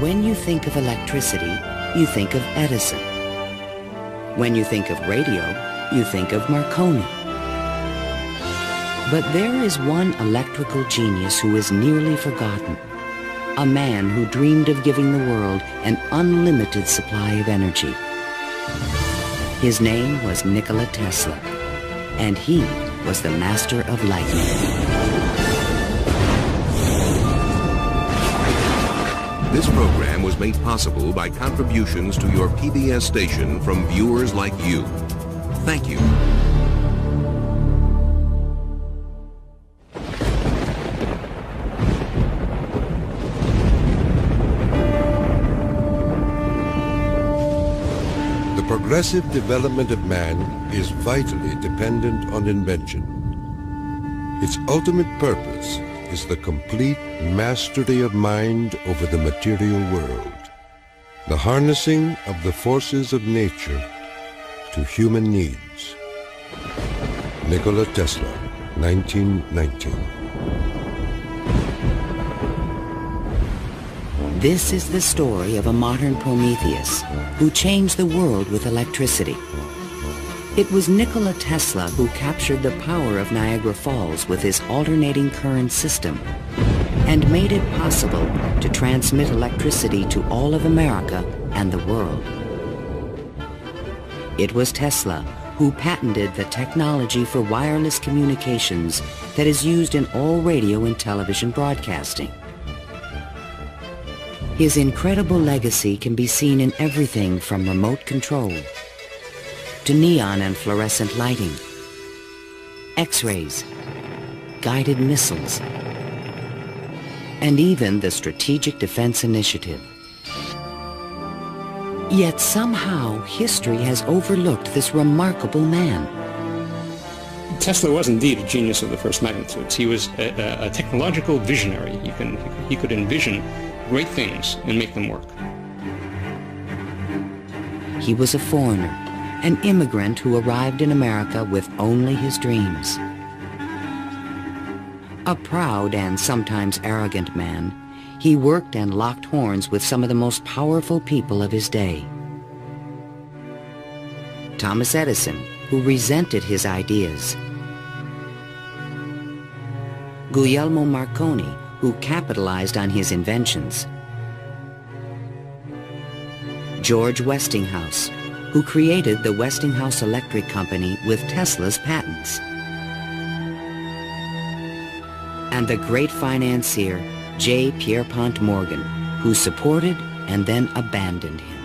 When you think of electricity, you think of Edison. When you think of radio, you think of Marconi. But there is one electrical genius who is nearly forgotten. A man who dreamed of giving the world an unlimited supply of energy. His name was Nikola Tesla, and he was the master of lightning. This program was made possible by contributions to your PBS station from viewers like you. Thank you. The progressive development of man is vitally dependent on invention. Its ultimate purpose is the complete mastery of mind over the material world, the harnessing of the forces of nature to human needs. Nikola Tesla, 1919. This is the story of a modern Prometheus who changed the world with electricity. It was Nikola Tesla who captured the power of Niagara Falls with his alternating current system and made it possible to transmit electricity to all of America and the world. It was Tesla who patented the technology for wireless communications that is used in all radio and television broadcasting. His incredible legacy can be seen in everything from remote control to neon and fluorescent lighting, X-rays, guided missiles, and even the Strategic Defense Initiative. Yet somehow history has overlooked this remarkable man. Tesla was indeed a genius of the first magnitude. He was a technological visionary. He could envision great things and make them work. He was a foreigner, an immigrant who arrived in America with only his dreams. A proud and sometimes arrogant man, he worked and locked horns with some of the most powerful people of his day. Thomas Edison, who resented his ideas. Guglielmo Marconi, who capitalized on his inventions. George Westinghouse, who created the Westinghouse Electric Company with Tesla's patents. And the great financier, J. Pierpont Morgan, who supported and then abandoned him.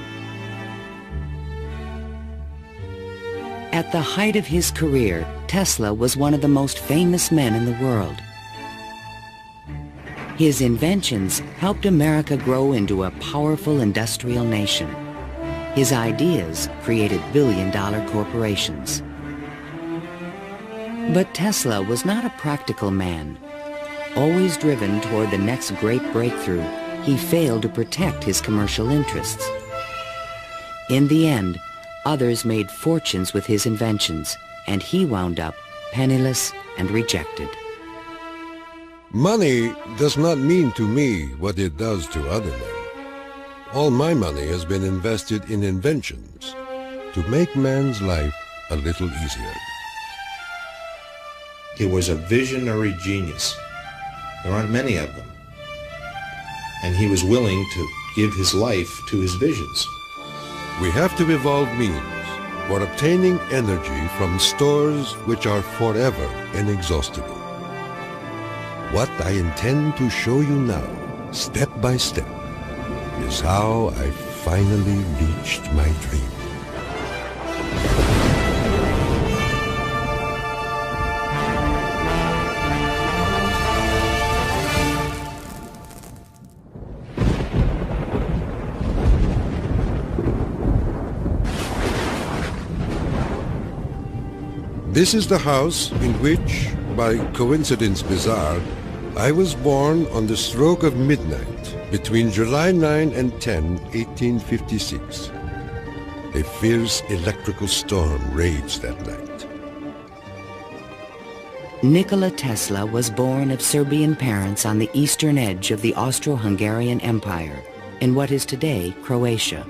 At the height of his career, Tesla was one of the most famous men in the world. His inventions helped America grow into a powerful industrial nation. His ideas created billion-dollar corporations. But Tesla was not a practical man. Always driven toward the next great breakthrough, he failed to protect his commercial interests. In the end, others made fortunes with his inventions, and he wound up penniless and rejected. Money does not mean to me what it does to other men. All my money has been invested in inventions to make man's life a little easier. He was a visionary genius. There aren't many of them. And he was willing to give his life to his visions. We have to evolve means for obtaining energy from stores which are forever inexhaustible. What I intend to show you now, step by step, is how I finally reached my dream. This is the house in which, by coincidence bizarre, I was born on the stroke of midnight between July 9 and 10, 1856. A fierce electrical storm raged that night. Nikola Tesla was born of Serbian parents on the eastern edge of the Austro-Hungarian Empire in what is today Croatia.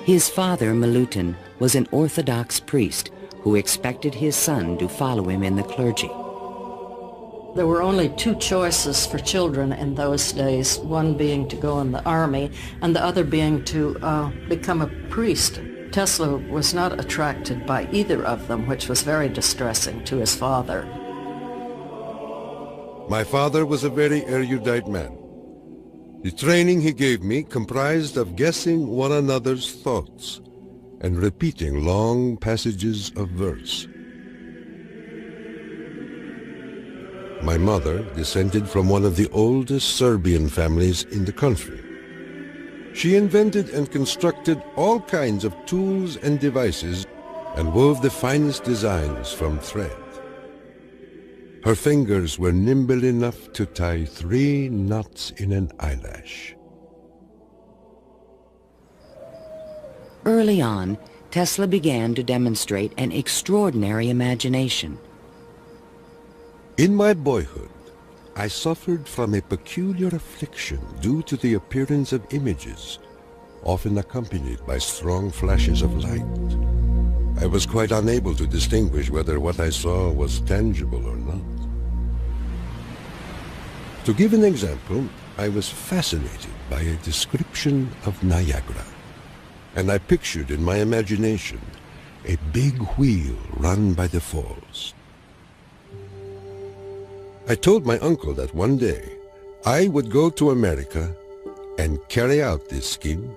His father, Milutin, was an Orthodox priest who expected his son to follow him in the clergy. There were only two choices for children in those days, one being to go in the army and the other being to become a priest. Tesla was not attracted by either of them, which was very distressing to his father. My father was a very erudite man. The training he gave me comprised of guessing one another's thoughts and repeating long passages of verse. My mother descended from one of the oldest Serbian families in the country. She invented and constructed all kinds of tools and devices and wove the finest designs from thread. Her fingers were nimble enough to tie 3 knots in an eyelash. Early on, Tesla began to demonstrate an extraordinary imagination. In my boyhood, I suffered from a peculiar affliction due to the appearance of images, often accompanied by strong flashes of light. I was quite unable to distinguish whether what I saw was tangible or not. To give an example, I was fascinated by a description of Niagara, and I pictured in my imagination a big wheel run by the falls. I told my uncle that one day I would go to America and carry out this scheme.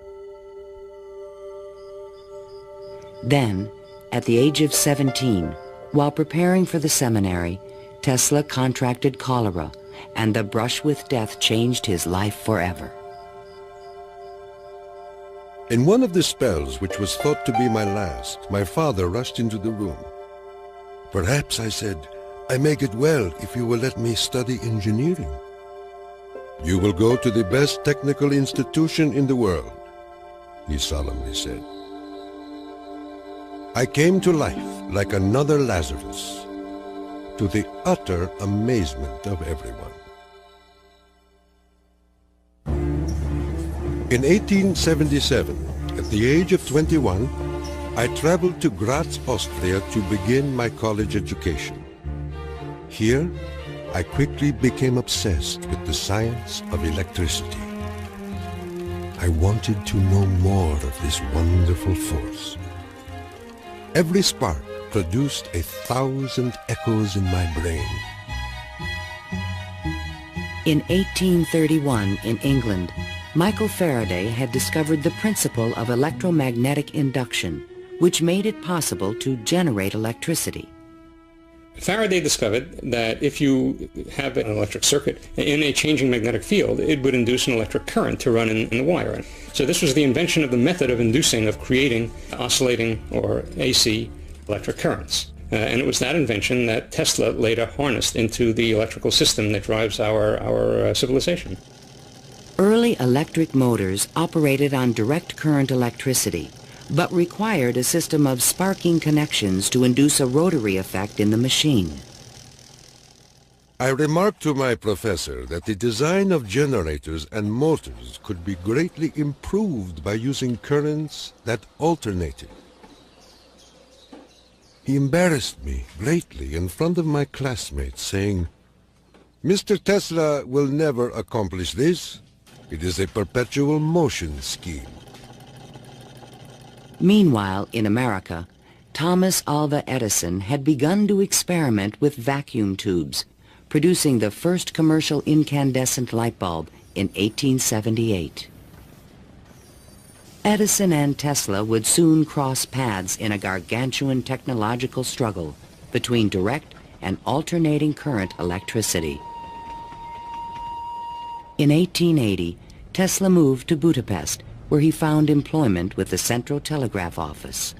Then, at the age of 17, while preparing for the seminary, Tesla contracted cholera, and the brush with death changed his life forever. In one of the spells, which was thought to be my last, my father rushed into the room. "Perhaps," I said, "I may get well if you will let me study engineering." "You will go to the best technical institution in the world," he solemnly said. I came to life like another Lazarus, to the utter amazement of everyone. In 1877, at the age of 21, I traveled to Graz, Austria to begin my college education. Here, I quickly became obsessed with the science of electricity. I wanted to know more of this wonderful force. Every spark produced 1,000 echoes in my brain. In 1831, in England, Michael Faraday had discovered the principle of electromagnetic induction, which made it possible to generate electricity. Faraday discovered that if you have an electric circuit in a changing magnetic field, it would induce an electric current to run in the wire. So this was the invention of the method of inducing, of creating oscillating or AC electric currents. And it was that invention that Tesla later harnessed into the electrical system that drives our civilization. Early electric motors operated on direct current electricity, but required a system of sparking connections to induce a rotary effect in the machine. I remarked to my professor that the design of generators and motors could be greatly improved by using currents that alternated. He embarrassed me greatly in front of my classmates, saying, "Mr. Tesla will never accomplish this. It is a perpetual motion scheme." Meanwhile, in America, Thomas Alva Edison had begun to experiment with vacuum tubes, producing the first commercial incandescent light bulb in 1878. Edison and Tesla would soon cross paths in a gargantuan technological struggle between direct and alternating current electricity. In 1880, Tesla moved to Budapest, where he found employment with the Central Telegraph Office.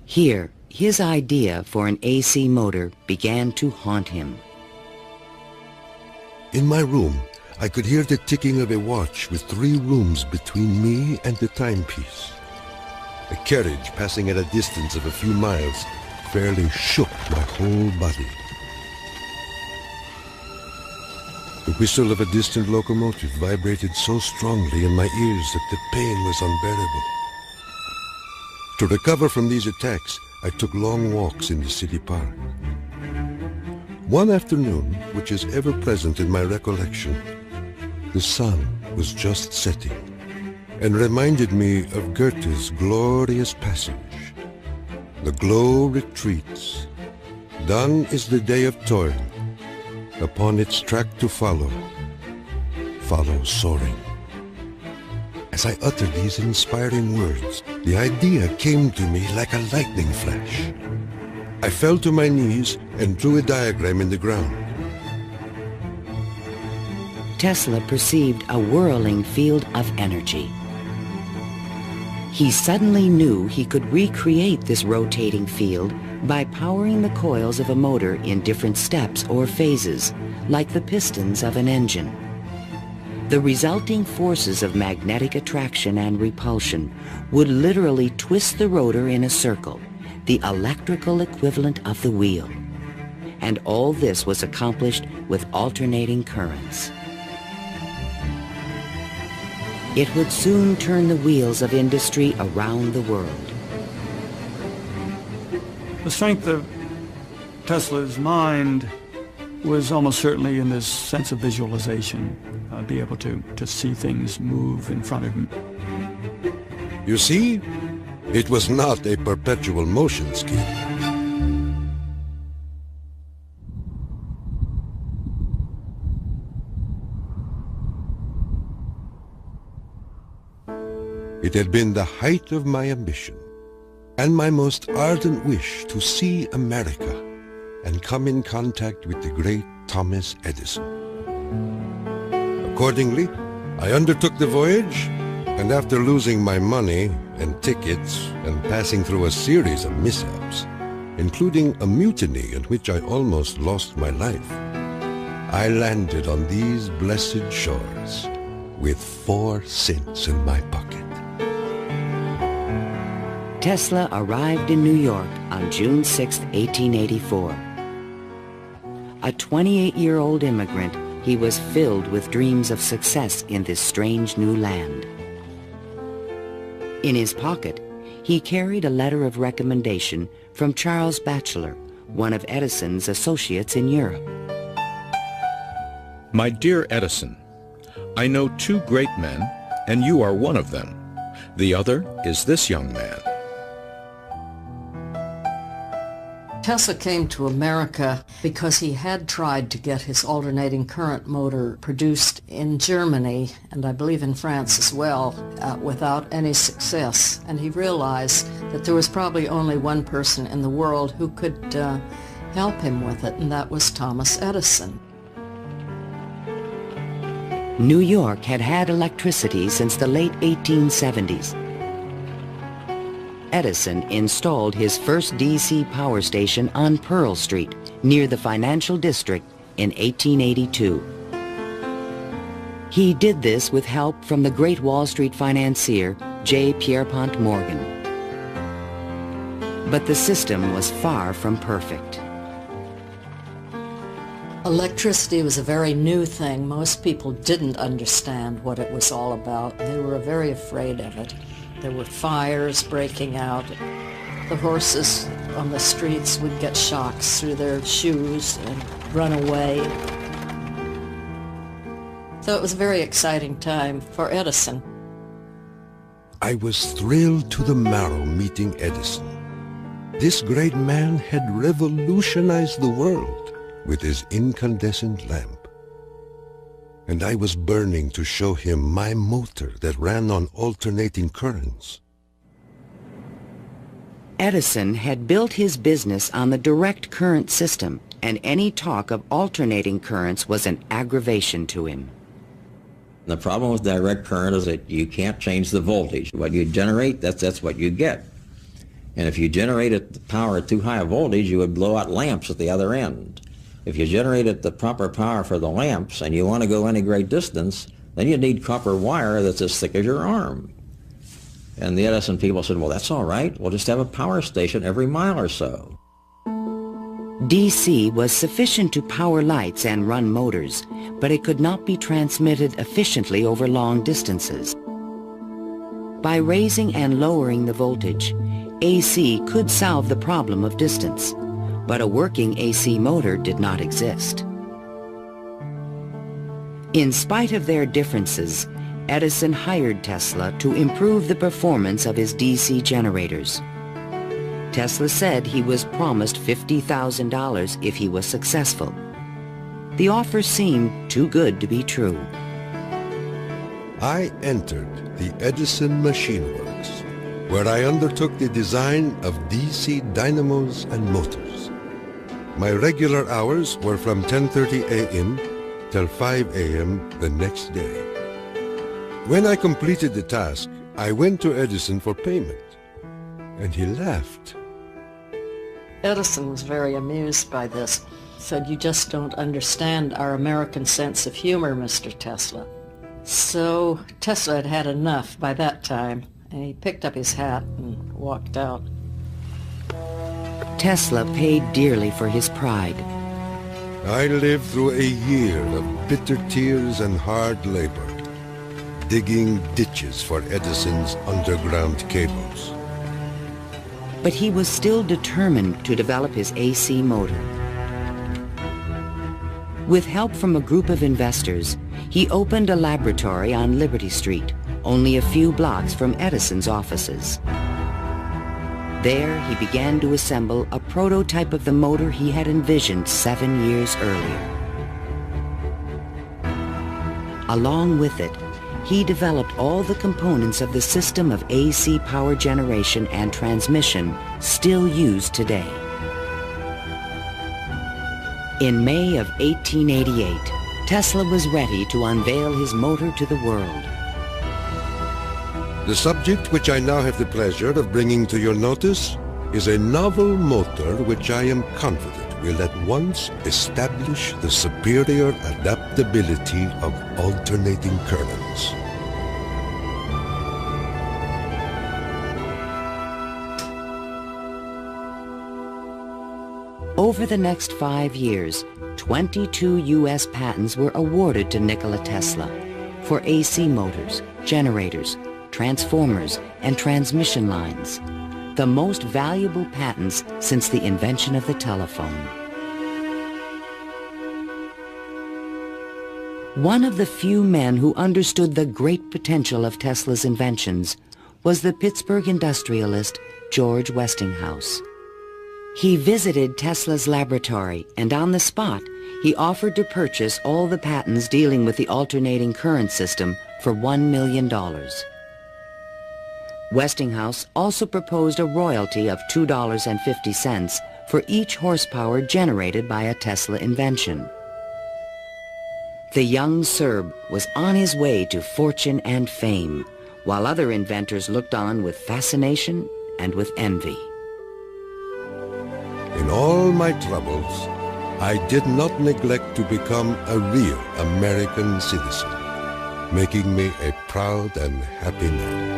Here, his idea for an AC motor began to haunt him. In my room, I could hear the ticking of a watch with 3 rooms between me and the timepiece. A carriage passing at a distance of a few miles fairly shook my whole body. The whistle of a distant locomotive vibrated so strongly in my ears that the pain was unbearable. To recover from these attacks, I took long walks in the city park. One afternoon, which is ever present in my recollection, the sun was just setting and reminded me of Goethe's glorious passage. The glow retreats. Done is the day of toil. Upon its track to follow soaring. As I uttered these inspiring words, the idea came to me like a lightning flash. I fell to my knees and drew a diagram in the ground. Tesla perceived a whirling field of energy. He suddenly knew he could recreate this rotating field by powering the coils of a motor in different steps or phases, like the pistons of an engine. The resulting forces of magnetic attraction and repulsion would literally twist the rotor in a circle, the electrical equivalent of the wheel. And all this was accomplished with alternating currents. It would soon turn the wheels of industry around the world. The strength of Tesla's mind was almost certainly in this sense of visualization, be able to see things move in front of him. You see, it was not a perpetual motion scheme. It had been the height of my ambition and my most ardent wish to see America and come in contact with the great Thomas Edison. Accordingly, I undertook the voyage, and after losing my money and tickets and passing through a series of mishaps, including a mutiny in which I almost lost my life, I landed on these blessed shores with 4 cents in my pocket. Tesla arrived in New York on June 6, 1884. A 28-year-old immigrant, he was filled with dreams of success in this strange new land. In his pocket, he carried a letter of recommendation from Charles Batchelor, one of Edison's associates in Europe. My dear Edison, I know 2 great men, and you are one of them. The other is this young man. Tesla came to America because he had tried to get his alternating current motor produced in Germany, and I believe in France as well, without any success. And he realized that there was probably only one person in the world who could help him with it, and that was Thomas Edison. New York had had electricity since the late 1870s. Edison installed his first DC power station on Pearl Street, near the financial district, in 1882. He did this with help from the great Wall Street financier, J. Pierpont Morgan. But the system was far from perfect. Electricity was a very new thing. Most people didn't understand what it was all about. They were very afraid of it. There were fires breaking out. The horses on the streets would get shocks through their shoes and run away. So it was a very exciting time for Edison. I was thrilled to the marrow meeting Edison. This great man had revolutionized the world with his incandescent lamp. And I was burning to show him my motor that ran on alternating currents. Edison had built his business on the direct current system, and any talk of alternating currents was an aggravation to him. The problem with direct current is that you can't change the voltage. What you generate, that's what you get. And if you generated the power at too high a voltage, you would blow out lamps at the other end. If you generated the proper power for the lamps and you want to go any great distance, then you need copper wire that's as thick as your arm. And the Edison people said, well, that's all right. We'll just have a power station every mile or so. DC was sufficient to power lights and run motors, but it could not be transmitted efficiently over long distances. By raising and lowering the voltage, AC could solve the problem of distance, but a working AC motor did not exist. In spite of their differences, Edison hired Tesla to improve the performance of his DC generators. Tesla said he was promised $50,000 if he was successful. The offer seemed too good to be true. I entered the Edison Machine Works, where I undertook the design of DC dynamos and motors. My regular hours were from 10:30 a.m. till 5 a.m. the next day. When I completed the task, I went to Edison for payment, and he laughed. Edison was very amused by this. Said, "You just don't understand our American sense of humor, Mr. Tesla." So Tesla had had enough by that time, and he picked up his hat and walked out. Tesla paid dearly for his pride. I lived through a year of bitter tears and hard labor, digging ditches for Edison's underground cables. But he was still determined to develop his AC motor. With help from a group of investors, he opened a laboratory on Liberty Street, only a few blocks from Edison's offices. There, he began to assemble a prototype of the motor he had envisioned 7 years earlier. Along with it, he developed all the components of the system of AC power generation and transmission still used today. In May of 1888, Tesla was ready to unveil his motor to the world. The subject which I now have the pleasure of bringing to your notice is a novel motor which I am confident will at once establish the superior adaptability of alternating currents. Over the next 5 years, 22 U.S. patents were awarded to Nikola Tesla for AC motors, generators, transformers, and transmission lines, the most valuable patents since the invention of the telephone. One of the few men who understood the great potential of Tesla's inventions was the Pittsburgh industrialist George Westinghouse. He visited Tesla's laboratory, and on the spot, he offered to purchase all the patents dealing with the alternating current system for $1 million. Westinghouse also proposed a royalty of $2.50 for each horsepower generated by a Tesla invention. The young Serb was on his way to fortune and fame, while other inventors looked on with fascination and with envy. In all my troubles, I did not neglect to become a real American citizen, making me a proud and happy man.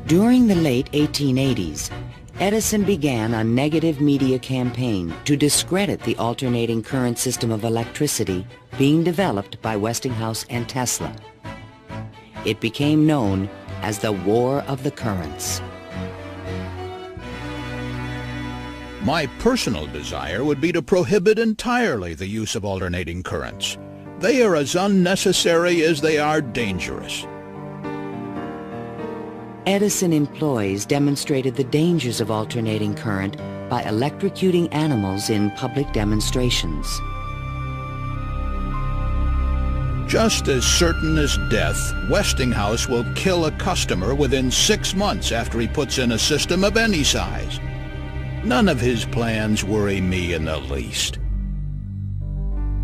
During the late 1880s, Edison began a negative media campaign to discredit the alternating current system of electricity being developed by Westinghouse and Tesla. It became known as the War of the Currents. My personal desire would be to prohibit entirely the use of alternating currents. They are as unnecessary as they are dangerous. Edison employees demonstrated the dangers of alternating current by electrocuting animals in public demonstrations. Just as certain as death, Westinghouse will kill a customer within 6 months after he puts in a system of any size. None of his plans worry me in the least.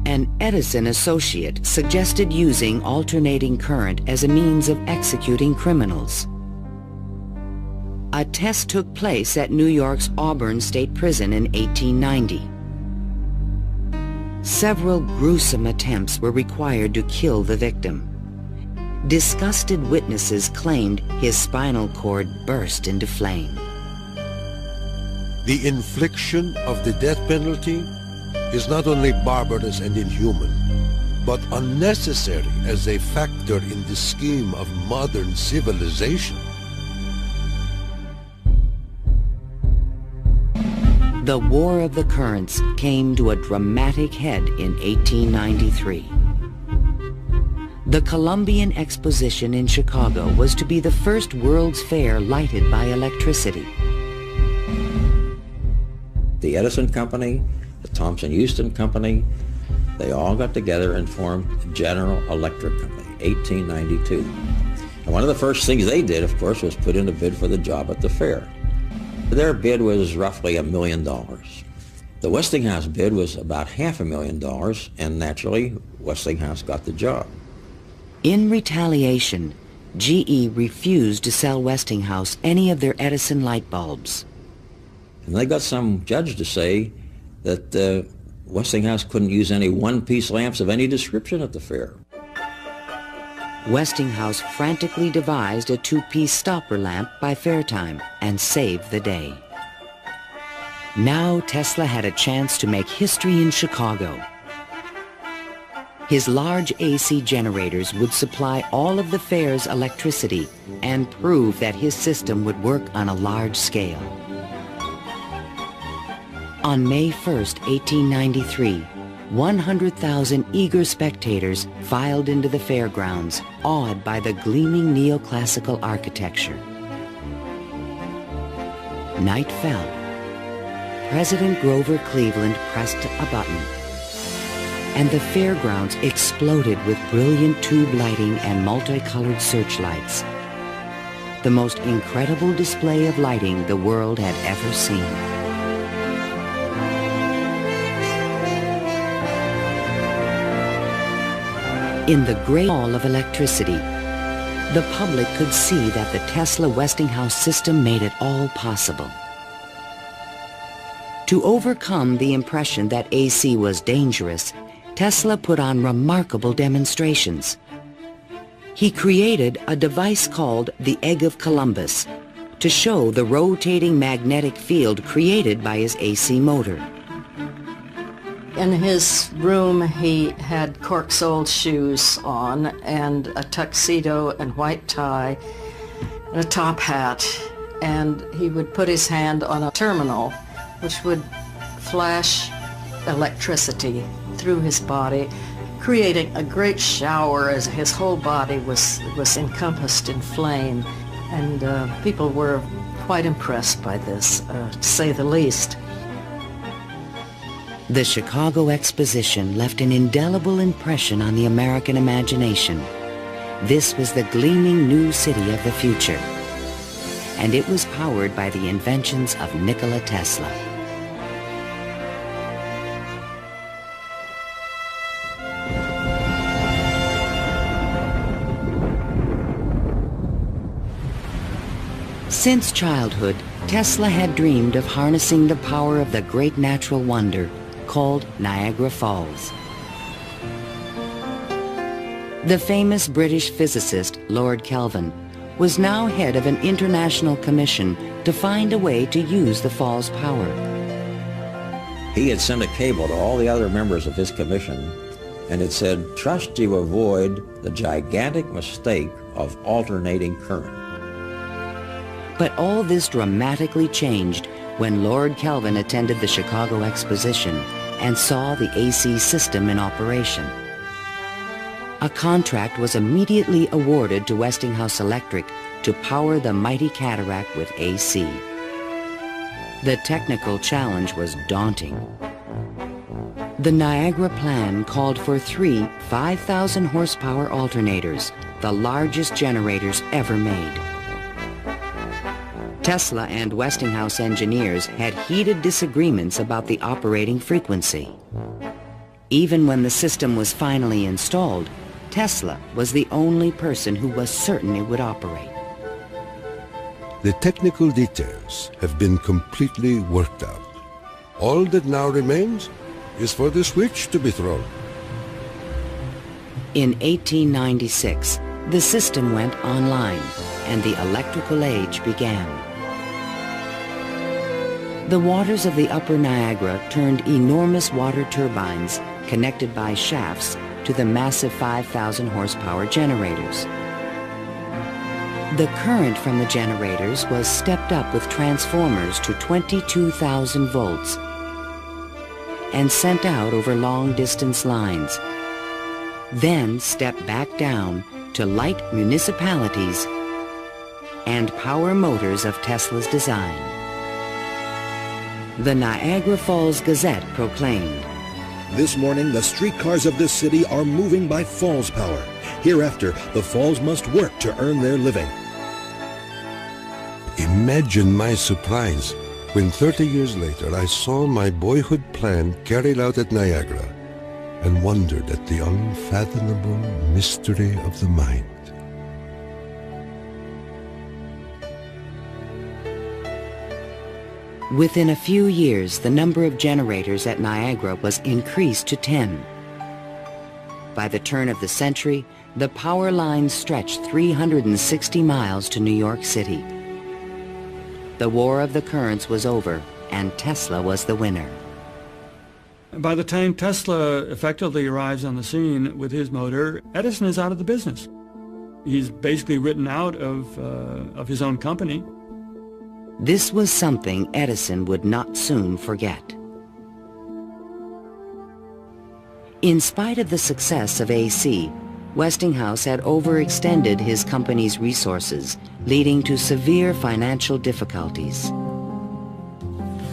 An Edison associate suggested using alternating current as a means of executing criminals. A test took place at New York's Auburn State Prison in 1890. Several gruesome attempts were required to kill the victim. disgusted witnesses claimed his spinal cord burst into flame. The infliction of the death penalty is not only barbarous and inhuman, but unnecessary as a factor in the scheme of modern civilization. The War of the Currents came to a dramatic head in 1893. The Columbian Exposition in Chicago was to be the first World's Fair lighted by electricity. The Edison Company, the Thomson-Houston Company, they all got together and formed General Electric Company, 1892. And one of the first things they did, of course, was put in a bid for the job at the fair. Their bid was roughly $1 million. The Westinghouse bid was about $500,000, and naturally, Westinghouse got the job. In retaliation, GE refused to sell Westinghouse any of their Edison light bulbs. And they got some judge to say that Westinghouse couldn't use any one-piece lamps of any description at the fair. Westinghouse frantically devised a two-piece stopper lamp by fair time and saved the day. Now Tesla had a chance to make history in Chicago. His large AC generators would supply all of the fair's electricity and prove that his system would work on a large scale. On May 1st, 1893, 100,000 eager spectators filed into the fairgrounds, awed by the gleaming neoclassical architecture. Night fell. President Grover Cleveland pressed a button, and the fairgrounds exploded with brilliant tube lighting and multicolored searchlights. The most incredible display of lighting the world had ever seen. In the great hall of electricity, the public could see that the Tesla-Westinghouse system made it all possible. To overcome the impression that AC was dangerous, Tesla put on remarkable demonstrations. He created a device called the Egg of Columbus to show the rotating magnetic field created by his AC motor. In his room, he had cork-soled shoes on and a tuxedo and white tie and a top hat, and he would put his hand on a terminal which would flash electricity through his body, creating a great shower as his whole body was encompassed in flame, and people were quite impressed by this, to say the least. The Chicago Exposition left an indelible impression on the American imagination. This was the gleaming new city of the future, and it was powered by the inventions of Nikola Tesla. Since childhood, Tesla had dreamed of harnessing the power of the great natural wonder called Niagara Falls. The famous British physicist Lord Kelvin was now head of an international commission to find a way to use the fall's power. He had sent a cable to all the other members of his commission, and it said, "Trust you avoid the gigantic mistake of alternating current." But all this dramatically changed when Lord Kelvin attended the Chicago Exposition and saw the AC system in operation. A contract was immediately awarded to Westinghouse Electric to power the mighty cataract with AC. The technical challenge was daunting. The Niagara plan called for 3 5,000 horsepower alternators, the largest generators ever made. Tesla and Westinghouse engineers had heated disagreements about the operating frequency. Even when the system was finally installed, Tesla was the only person who was certain it would operate. The technical details have been completely worked out. All that now remains is for the switch to be thrown. In 1896, The system went online, and the electrical age began. The waters of the upper Niagara turned enormous water turbines connected by shafts to the massive 5,000 horsepower generators. The current from the generators was stepped up with transformers to 22,000 volts and sent out over long-distance lines, then stepped back down to light municipalities and power motors of Tesla's design. The Niagara Falls Gazette proclaimed, "This morning, the streetcars of this city are moving by Falls power. Hereafter, the Falls must work to earn their living." Imagine my surprise when 30 years later I saw my boyhood plan carried out at Niagara and wondered at the unfathomable mystery of the mind. Within a few years, the number of generators at Niagara was increased to 10. By the turn of the century, the power lines stretched 360 miles to New York City. The War of the Currents was over, and Tesla was the winner. By the time Tesla effectively arrives on the scene with his motor, Edison is out of the business. He's basically written out of his own company. This was something Edison would not soon forget. In spite of the success of AC, Westinghouse had overextended his company's resources, leading to severe financial difficulties.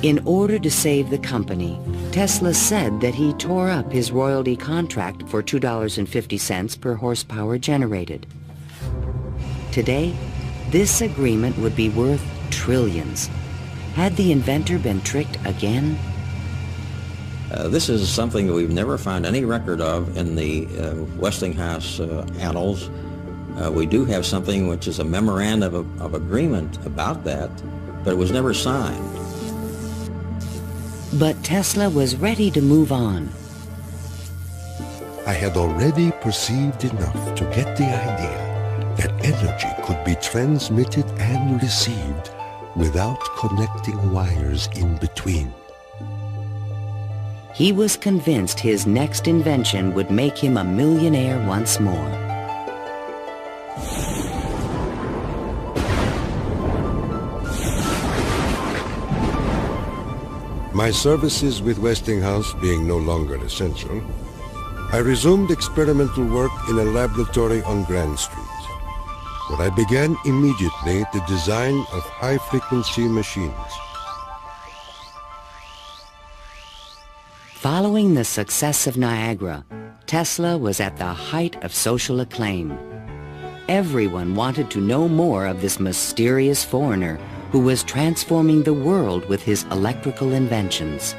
In order to save the company, Tesla said that he tore up his royalty contract for $2.50 per horsepower generated. Today, this agreement would be worth trillions. Had the inventor been tricked again? This is something that we've never found any record of in the Westinghouse annals. We do have something which is a memorandum of agreement about that, but it was never signed. But Tesla was ready to move on. I had already perceived enough to get the idea that energy could be transmitted and received without connecting wires in between. He was convinced his next invention would make him a millionaire once more. My services with Westinghouse being no longer essential, I resumed experimental work in a laboratory on Grand Street, where I began immediately the design of high-frequency machines. Following the success of Niagara, Tesla was at the height of social acclaim. Everyone wanted to know more of this mysterious foreigner who was transforming the world with his electrical inventions.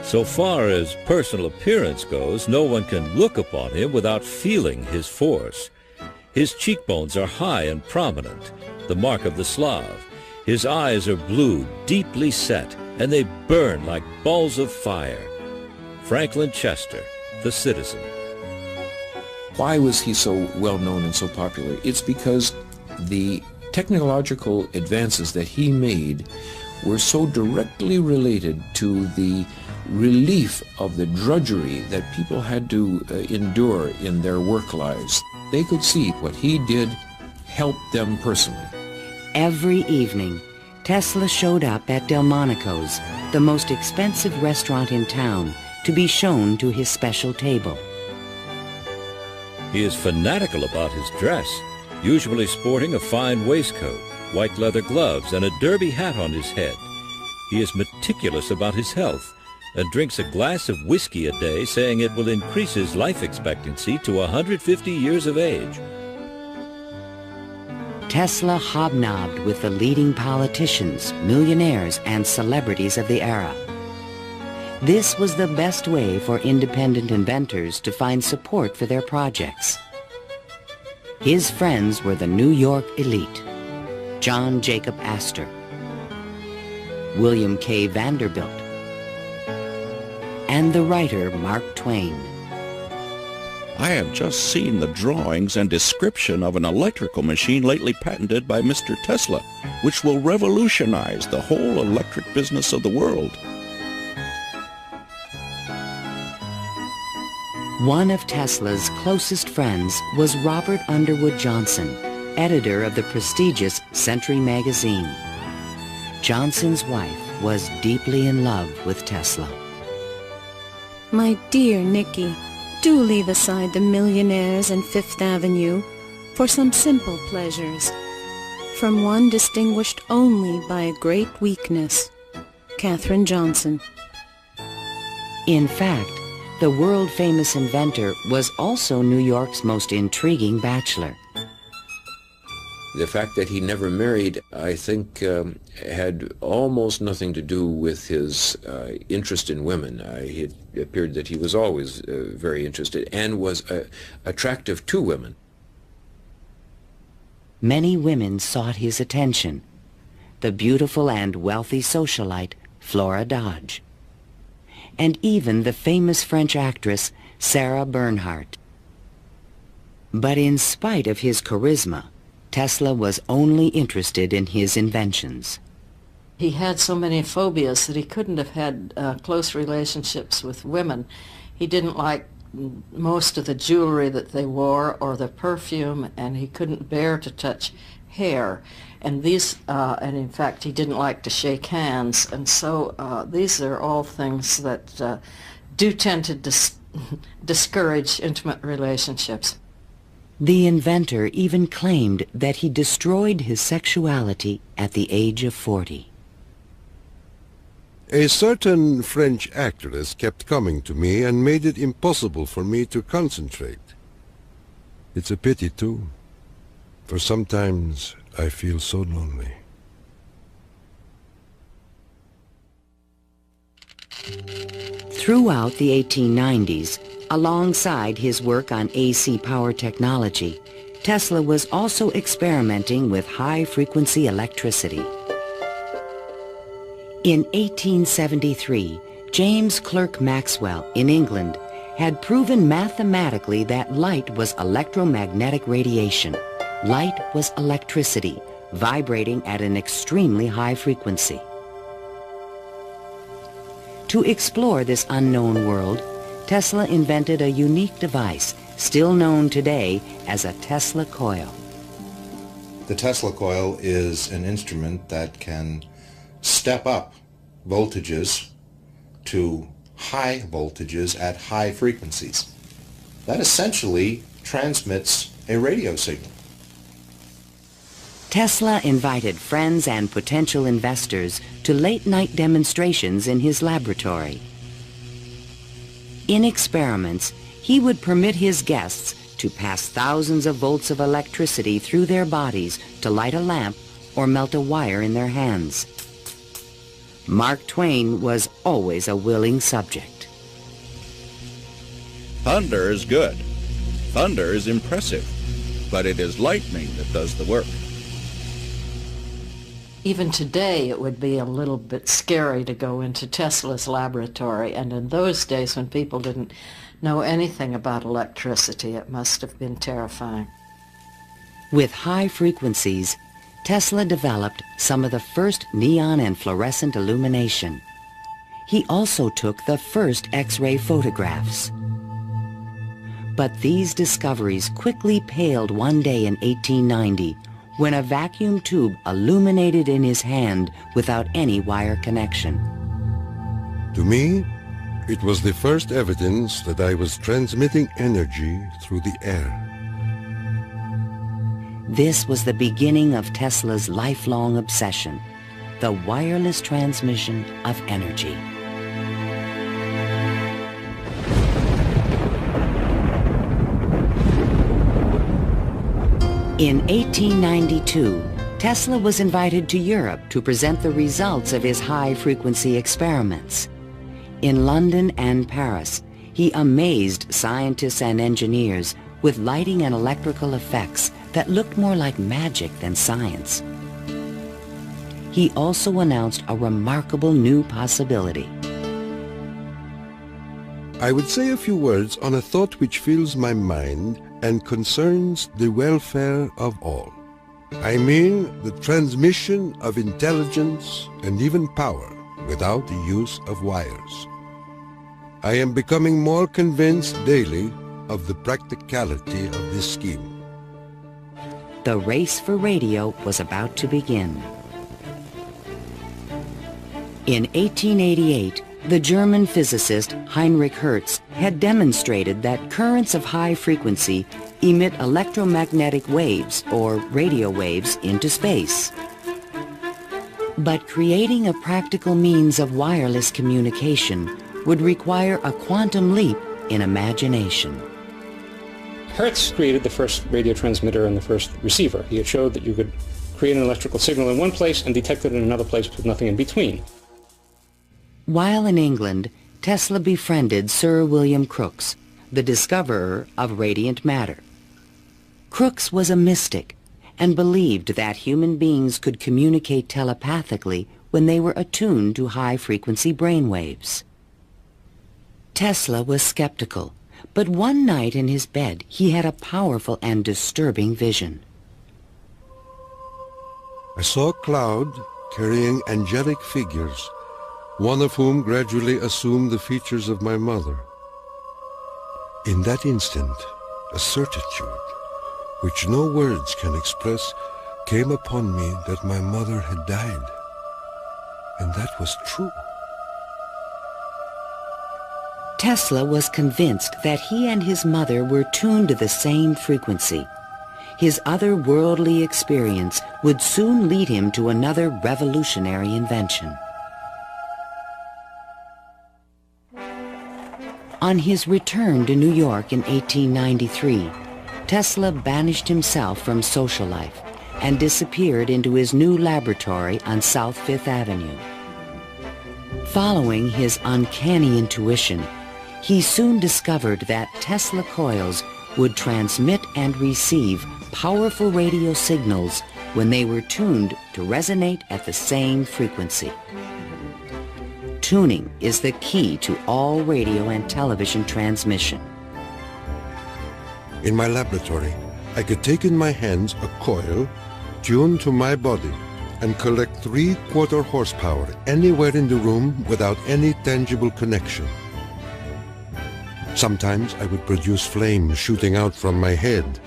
So far as personal appearance goes, no one can look upon him without feeling his force. His cheekbones are high and prominent, the mark of the Slav. His eyes are blue, deeply set, and they burn like balls of fire. Franklin Chester, the Citizen. Why was he so well known and so popular? It's because the technological advances that he made were so directly related to the relief of the drudgery that people had to endure in their work lives. They could see what he did helped them personally. Every evening, Tesla showed up at Delmonico's, the most expensive restaurant in town, to be shown to his special table. He is fanatical about his dress, usually sporting a fine waistcoat, white leather gloves, and a derby hat on his head. He is meticulous about his health and drinks a glass of whiskey a day, saying it will increase his life expectancy to 150 years of age. Tesla hobnobbed with the leading politicians, millionaires, and celebrities of the era. This was the best way for independent inventors to find support for their projects. His friends were the New York elite, John Jacob Astor, William K. Vanderbilt, and the writer Mark Twain. I have just seen the drawings and description of an electrical machine lately patented by Mr. Tesla, which will revolutionize the whole electric business of the world. One of Tesla's closest friends was Robert Underwood Johnson, editor of the prestigious Century magazine. Johnson's wife was deeply in love with Tesla. My dear Nicky, do leave aside the millionaires and Fifth Avenue for some simple pleasures. From one distinguished only by a great weakness, Katherine Johnson. In fact, the world-famous inventor was also New York's most intriguing bachelor. The fact that he never married, I think, had almost nothing to do with his interest in women. It appeared that he was always very interested and was attractive to women. Many women sought his attention. The beautiful and wealthy socialite Flora Dodge, and even the famous French actress Sarah Bernhardt. But in spite of his charisma, Tesla was only interested in his inventions. He had so many phobias that he couldn't have had close relationships with women. He didn't like most of the jewelry that they wore or the perfume, and he couldn't bear to touch hair. And and in fact, he didn't like to shake hands. And so these are all things that do tend to discourage intimate relationships. The inventor even claimed that he destroyed his sexuality at the age of 40. A certain French actress kept coming to me and made it impossible for me to concentrate. It's a pity, too, for sometimes I feel so lonely. Throughout the 1890s, alongside his work on AC power technology, Tesla was also experimenting with high-frequency electricity. In 1873, James Clerk Maxwell in England had proven mathematically that light was electromagnetic radiation. Light was electricity, vibrating at an extremely high frequency. To explore this unknown world, Tesla invented a unique device, still known today as a Tesla coil. The Tesla coil is an instrument that can step up voltages to high voltages at high frequencies. That essentially transmits a radio signal. Tesla invited friends and potential investors to late-night demonstrations in his laboratory. In experiments, he would permit his guests to pass thousands of volts of electricity through their bodies to light a lamp or melt a wire in their hands. Mark Twain was always a willing subject. Thunder is good. Thunder is impressive. But it is lightning that does the work. Even today, it would be a little bit scary to go into Tesla's laboratory, and in those days when people didn't know anything about electricity, it must have been terrifying. With high frequencies, Tesla developed some of the first neon and fluorescent illumination. He also took the first X-ray photographs. But these discoveries quickly paled one day in 1890 when a vacuum tube illuminated in his hand without any wire connection. To me, it was the first evidence that I was transmitting energy through the air. This was the beginning of Tesla's lifelong obsession, the wireless transmission of energy. In 1892, Tesla was invited to Europe to present the results of his high-frequency experiments. In London and Paris, he amazed scientists and engineers with lighting and electrical effects that looked more like magic than science. He also announced a remarkable new possibility. I would say a few words on a thought which fills my mind and concerns the welfare of all. I mean the transmission of intelligence and even power without the use of wires. I am becoming more convinced daily of the practicality of this scheme. The race for radio was about to begin. In 1888, the German physicist Heinrich Hertz had demonstrated that currents of high frequency emit electromagnetic waves, or radio waves, into space. But creating a practical means of wireless communication would require a quantum leap in imagination. Hertz created the first radio transmitter and the first receiver. He had showed that you could create an electrical signal in one place and detect it in another place with nothing in between. While in England, Tesla befriended Sir William Crookes, the discoverer of radiant matter. Crookes was a mystic and believed that human beings could communicate telepathically when they were attuned to high-frequency brainwaves. Tesla was skeptical, but one night in his bed he had a powerful and disturbing vision. I saw a cloud carrying angelic figures, one of whom gradually assumed the features of my mother. In that instant, a certitude, which no words can express, came upon me that my mother had died. And that was true. Tesla was convinced that he and his mother were tuned to the same frequency. His otherworldly experience would soon lead him to another revolutionary invention. On his return to New York in 1893, Tesla banished himself from social life and disappeared into his new laboratory on South Fifth Avenue. Following his uncanny intuition, he soon discovered that Tesla coils would transmit and receive powerful radio signals when they were tuned to resonate at the same frequency. Tuning is the key to all radio and television transmission. In my laboratory, I could take in my hands a coil tuned to my body and collect 3/4 horsepower anywhere in the room without any tangible connection. Sometimes I would produce flame shooting out from my head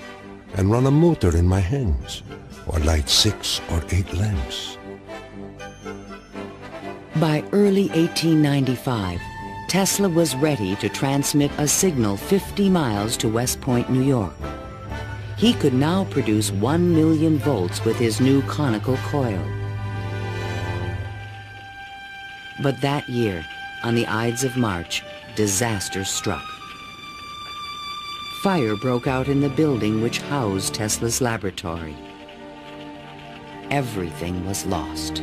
and run a motor in my hands, or light 6 or 8 lamps. By early 1895, Tesla was ready to transmit a signal 50 miles to West Point, New York. He could now produce 1 million volts with his new conical coil. But that year, on the Ides of March, disaster struck. Fire broke out in the building which housed Tesla's laboratory. Everything was lost.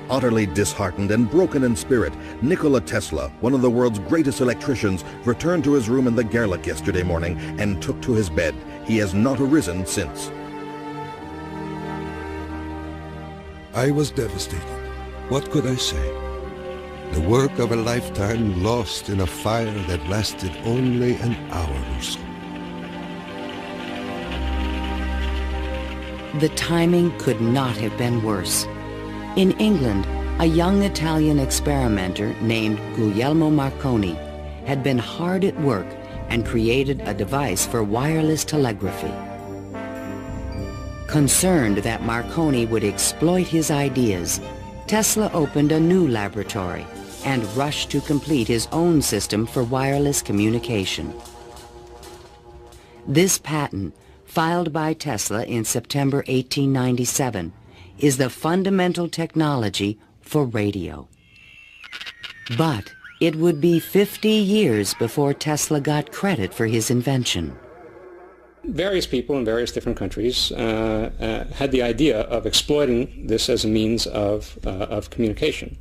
Utterly disheartened and broken in spirit, Nikola Tesla, one of the world's greatest electricians, returned to his room in the Gerlach yesterday morning and took to his bed. He has not arisen since. I was devastated. What could I say? The work of a lifetime lost in a fire that lasted only an hour or so. The timing could not have been worse. In England, a young Italian experimenter named Guglielmo Marconi had been hard at work and created a device for wireless telegraphy. Concerned that Marconi would exploit his ideas, Tesla opened a new laboratory and rushed to complete his own system for wireless communication. This patent, filed by Tesla in September 1897, is the fundamental technology for radio. But it would be 50 years before Tesla got credit for his invention. Various people in various different countries had the idea of exploiting this as a means of communication.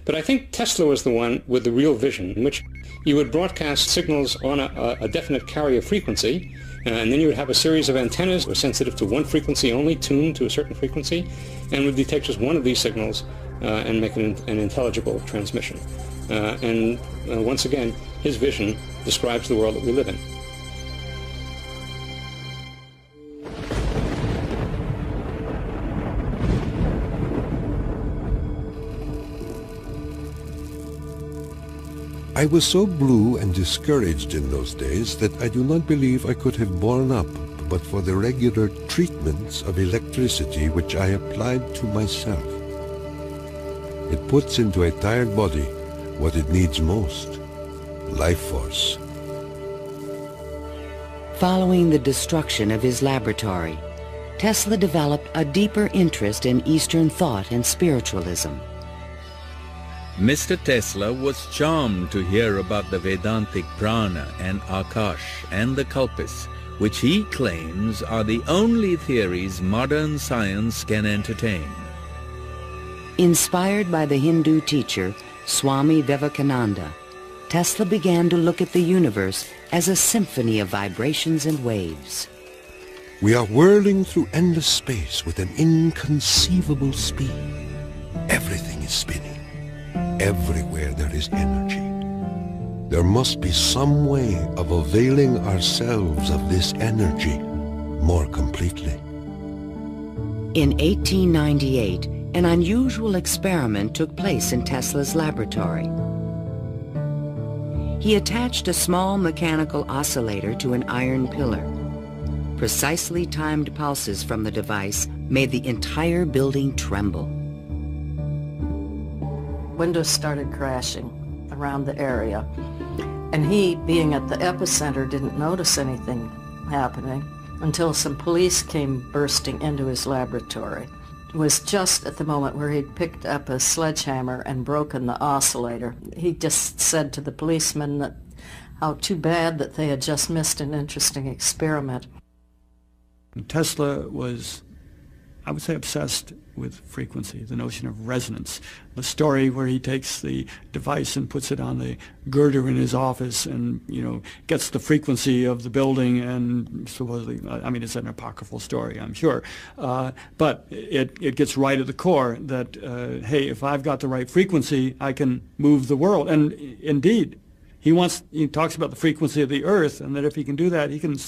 But I think Tesla was the one with the real vision, in which you would broadcast signals on a definite carrier frequency, and then you would have a series of antennas that were sensitive to one frequency only, tuned to a certain frequency, and would detect just one of these signals and make an intelligible transmission. And once again, his vision describes the world that we live in. I was so blue and discouraged in those days that I do not believe I could have borne up but for the regular treatments of electricity which I applied to myself. It puts into a tired body what it needs most, life force. Following the destruction of his laboratory, Tesla developed a deeper interest in Eastern thought and spiritualism. Mr. Tesla was charmed to hear about the Vedantic prana and Akash and the Kalpis, which he claims are the only theories modern science can entertain. Inspired by the Hindu teacher Swami Vivekananda, Tesla began to look at the universe as a symphony of vibrations and waves. We are whirling through endless space with an inconceivable speed. Everything is spinning. Everywhere there is energy. There must be some way of availing ourselves of this energy more completely. In 1898, an unusual experiment took place in Tesla's laboratory. He attached a small mechanical oscillator to an iron pillar. Precisely timed pulses from the device made the entire building tremble. Windows started crashing around the area, and he, being at the epicenter, didn't notice anything happening until some police came bursting into his laboratory. It was just at the moment where he'd picked up a sledgehammer and broken the oscillator. He just said to the policemen that how too bad that they had just missed an interesting experiment. Tesla was, I would say, obsessed with frequency, the notion of resonance. The story where he takes the device and puts it on the girder in his office and, gets the frequency of the building and supposedly, it's an apocryphal story, I'm sure, but it gets right at the core that, hey, if I've got the right frequency, I can move the world. And indeed, he talks about the frequency of the earth, and that if he can do that, he can,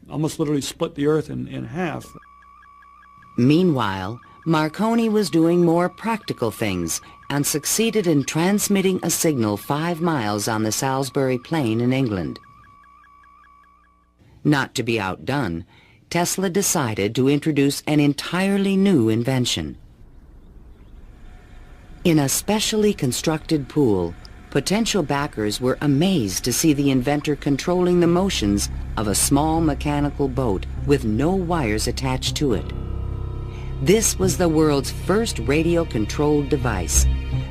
almost literally split the earth in half. Meanwhile, Marconi was doing more practical things and succeeded in transmitting a signal 5 miles on the Salisbury Plain in England. Not to be outdone, Tesla decided to introduce an entirely new invention. In a specially constructed pool, potential backers were amazed to see the inventor controlling the motions of a small mechanical boat with no wires attached to it. This was the world's first radio-controlled device.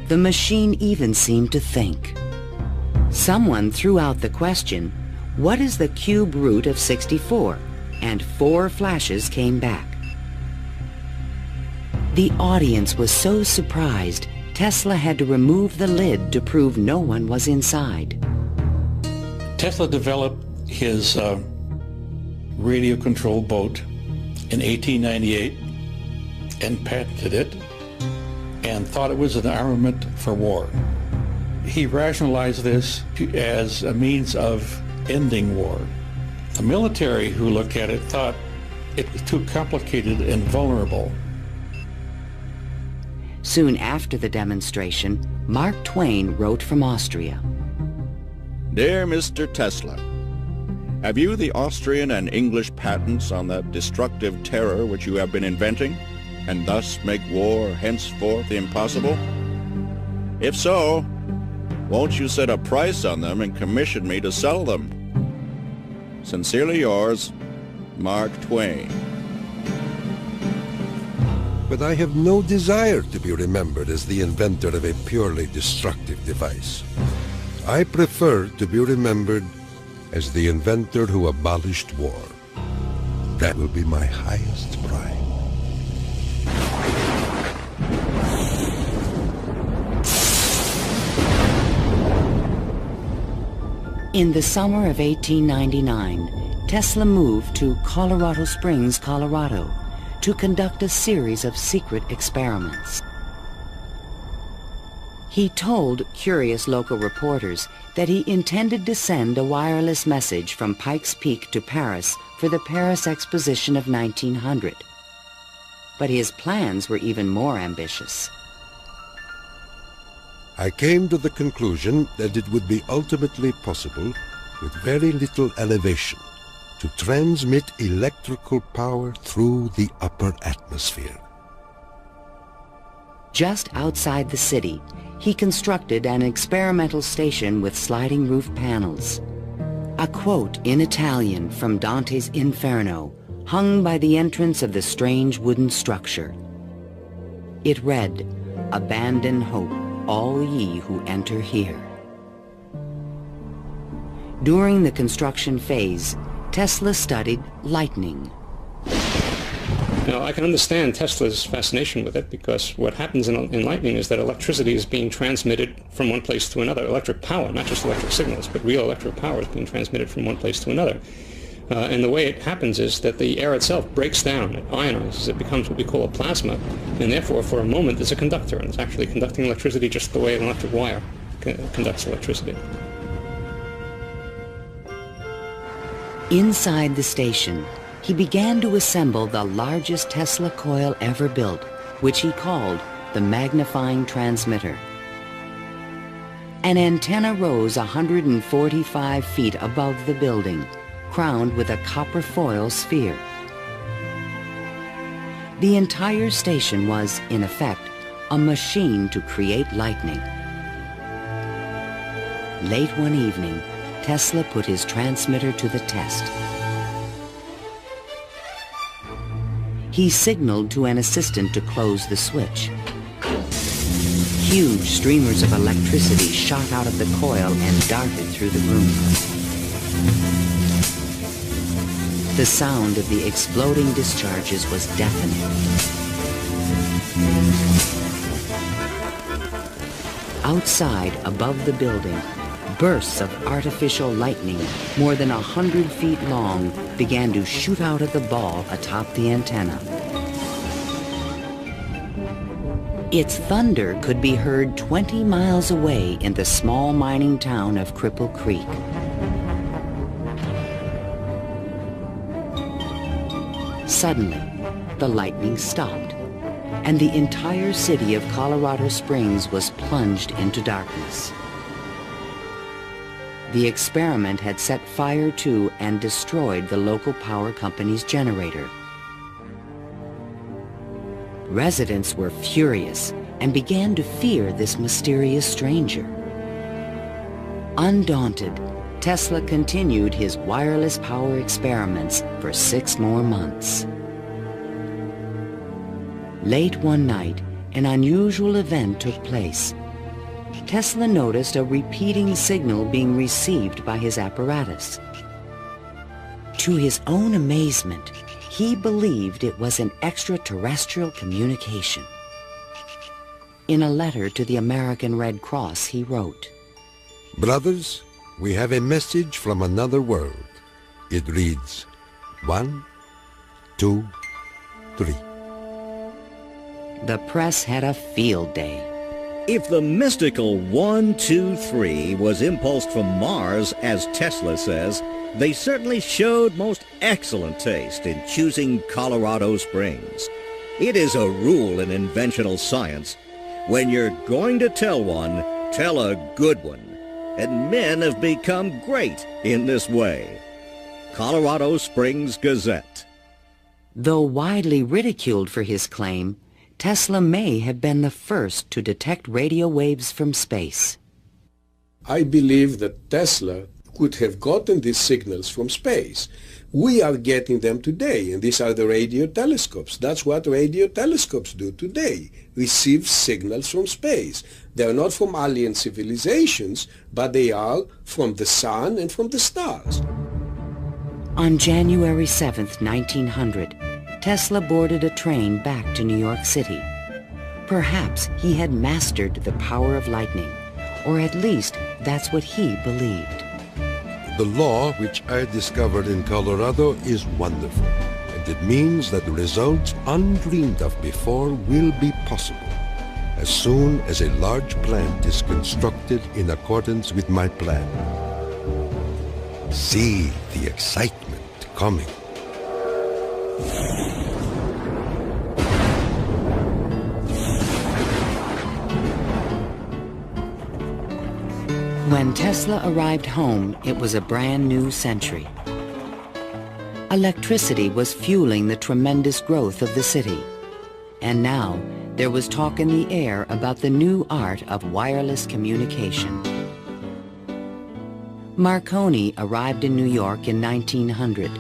The machine even seemed to think. Someone threw out the question, what is the cube root of 64? And 4 flashes came back. The audience was so surprised, Tesla had to remove the lid to prove no one was inside. Tesla developed his radio-controlled boat in 1898 and patented it and thought it was an armament for war. He rationalized this as a means of ending war. The military who looked at it thought it was too complicated and vulnerable. Soon after the demonstration, Mark Twain wrote from Austria. Dear Mr. Tesla, have you the Austrian and English patents on that destructive terror which you have been inventing, and thus make war henceforth impossible? If so, won't you set a price on them and commission me to sell them? Sincerely yours, Mark Twain. But I have no desire to be remembered as the inventor of a purely destructive device. I prefer to be remembered as the inventor who abolished war. That will be my highest pride. In the summer of 1899, Tesla moved to Colorado Springs, Colorado, to conduct a series of secret experiments. He told curious local reporters that he intended to send a wireless message from Pikes Peak to Paris for the Paris Exposition of 1900. But his plans were even more ambitious. I came to the conclusion that it would be ultimately possible, with very little elevation, to transmit electrical power through the upper atmosphere. Just outside the city, he constructed an experimental station with sliding roof panels. A quote in Italian from Dante's Inferno hung by the entrance of the strange wooden structure. It read, "Abandon hope, all ye who enter here." During the construction phase, Tesla studied lightning. Now, I can understand Tesla's fascination with it, because what happens in lightning is that electricity is being transmitted from one place to another. Electric power, not just electric signals, but real electric power is being transmitted from one place to another. And the way it happens is that the air itself breaks down, it ionizes, it becomes what we call a plasma, and therefore for a moment it's a conductor, and it's actually conducting electricity just the way an electric wire conducts electricity. Inside the station, he began to assemble the largest Tesla coil ever built, which he called the magnifying transmitter. An antenna rose 145 feet above the building, crowned with a copper foil sphere. The entire station was, in effect, a machine to create lightning. Late one evening, Tesla put his transmitter to the test. He signaled to an assistant to close the switch. Huge streamers of electricity shot out of the coil and darted through the room. The sound of the exploding discharges was deafening. Outside, above the building, bursts of artificial lightning, more than 100 feet long, began to shoot out of the ball atop the antenna. Its thunder could be heard 20 miles away in the small mining town of Cripple Creek. Suddenly, the lightning stopped, and the entire city of Colorado Springs was plunged into darkness. The experiment had set fire to and destroyed the local power company's generator. Residents were furious and began to fear this mysterious stranger. Undaunted, Tesla continued his wireless power experiments for 6 more months. Late one night, an unusual event took place. Tesla noticed a repeating signal being received by his apparatus. To his own amazement, he believed it was an extraterrestrial communication. In a letter to the American Red Cross, he wrote, "Brothers, we have a message from another world. It reads, 1, 2, 3. The press had a field day. If the mystical 1, 2, 3 was impulsed from Mars, as Tesla says, they certainly showed most excellent taste in choosing Colorado Springs. It is a rule in inventional science. When you're going to tell one, tell a good one. And men have become great in this way. Colorado Springs Gazette. Though widely ridiculed for his claim, Tesla may have been the first to detect radio waves from space. I believe that Tesla could have gotten these signals from space. We are getting them today, and these are the radio telescopes. That's what radio telescopes do today, receive signals from space. They are not from alien civilizations, but they are from the sun and from the stars. On January 7th, 1900, Tesla boarded a train back to New York City. Perhaps he had mastered the power of lightning, or at least that's what he believed. The law which I discovered in Colorado is wonderful, and it means that results undreamed of before will be possible. as soon as a large plant is constructed in accordance with my plan. See the excitement coming. When Tesla arrived home, it was a brand new century. Electricity was fueling the tremendous growth of the city. And now, there was talk in the air about the new art of wireless communication. Marconi arrived in New York in 1900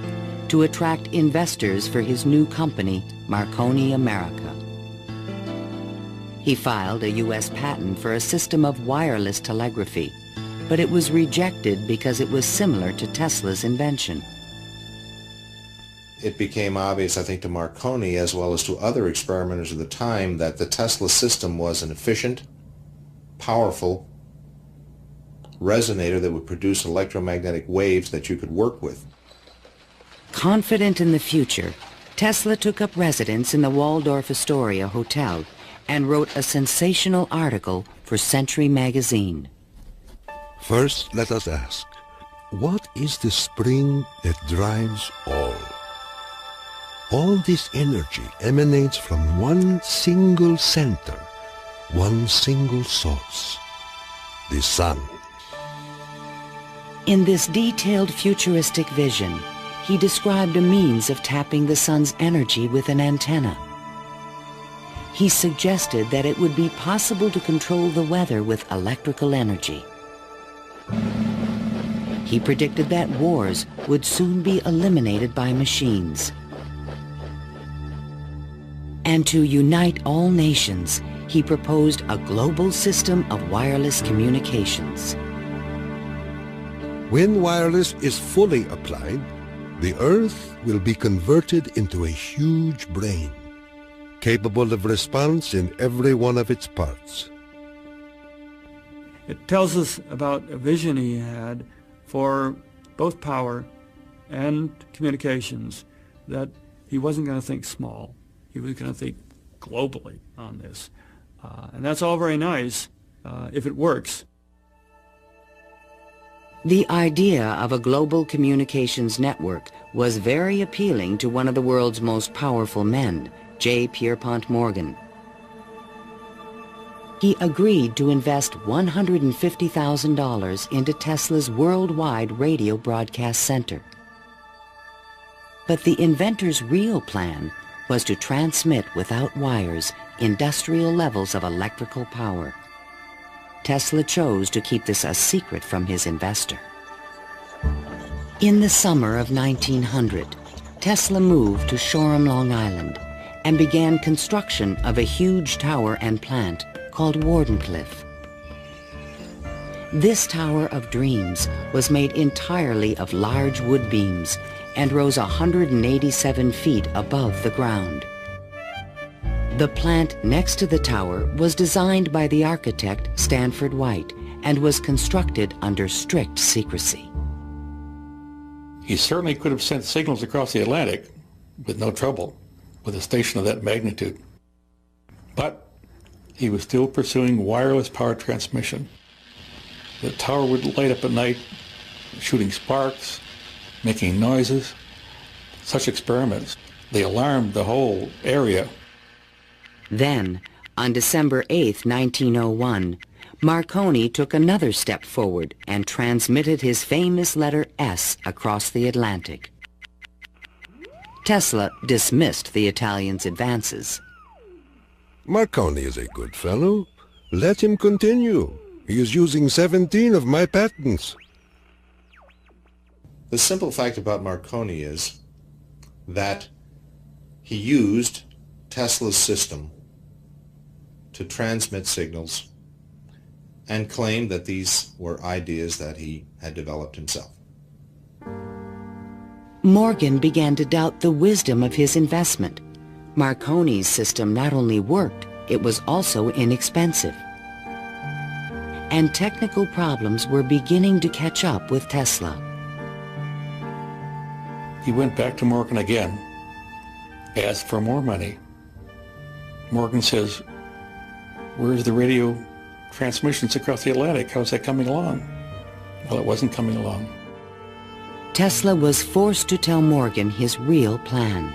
to attract investors for his new company, Marconi America. He filed a U.S. patent for a system of wireless telegraphy, but it was rejected because it was similar to Tesla's invention. It became obvious, I think, to Marconi as well as to other experimenters of the time that the Tesla system was an efficient, powerful resonator that would produce electromagnetic waves that you could work with. Confident in the future, Tesla took up residence in the Waldorf Astoria Hotel and wrote a sensational article for Century magazine. First, let us ask, what is the spring that drives all? All this energy emanates from one single center, one single source, the sun. In this detailed futuristic vision, he described a means of tapping the sun's energy with an antenna. He suggested that it would be possible to control the weather with electrical energy. He predicted that wars would soon be eliminated by machines. And to unite all nations, he proposed a global system of wireless communications. When wireless is fully applied, the Earth will be converted into a huge brain, capable of response in every one of its parts. It tells us about a vision he had for both power and communications, that he wasn't going to think small. He was going to think globally on this. And that's all very nice if it works. The idea of a global communications network was very appealing to one of the world's most powerful men, J. Pierpont Morgan. He agreed to invest $150,000 into Tesla's worldwide radio broadcast center. But the inventor's real plan was to transmit without wires industrial levels of electrical power. Tesla chose to keep this a secret from his investor. In the summer of 1900, Tesla moved to Shoreham, Long Island, and began construction of a huge tower and plant called Wardenclyffe. This Tower of Dreams was made entirely of large wood beams and rose 187 feet above the ground. The plant next to the tower was designed by the architect Stanford White and was constructed under strict secrecy. He certainly could have sent signals across the Atlantic with no trouble with a station of that magnitude. But he was still pursuing wireless power transmission. The tower would light up at night, shooting sparks, making noises. Such experiments, they alarmed the whole area. Then, on December 8, 1901, Marconi took another step forward and transmitted his famous letter S across the Atlantic. Tesla dismissed the Italian's advances. Marconi is a good fellow. Let him continue. He is using 17 of my patents. The simple fact about Marconi is that he used Tesla's system to transmit signals and claimed that these were ideas that he had developed himself. Morgan began to doubt the wisdom of his investment. Marconi's system not only worked, it was also inexpensive. And technical problems were beginning to catch up with Tesla. He went back to Morgan again, asked for more money. Morgan says, Where's the radio transmissions across the Atlantic? How's that coming along? Well, it wasn't coming along. Tesla was forced to tell Morgan his real plan.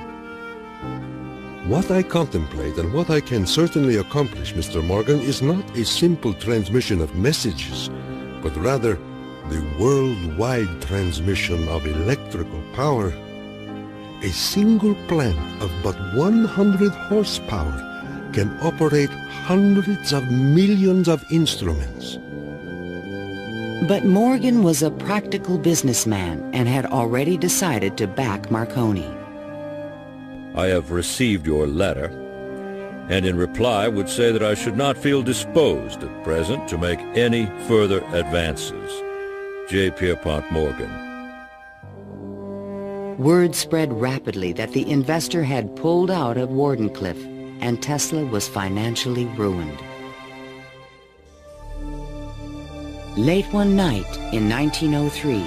What I contemplate and what I can certainly accomplish, Mr. Morgan, is not a simple transmission of messages, but rather the worldwide transmission of electrical power. A single plant of but 100 horsepower can operate hundreds of millions of instruments. But Morgan was a practical businessman and had already decided to back Marconi. I have received your letter, and in reply would say that I should not feel disposed at present to make any further advances. J. Pierpont Morgan. Word spread rapidly that the investor had pulled out of Wardenclyffe, and Tesla was financially ruined. Late one night in 1903,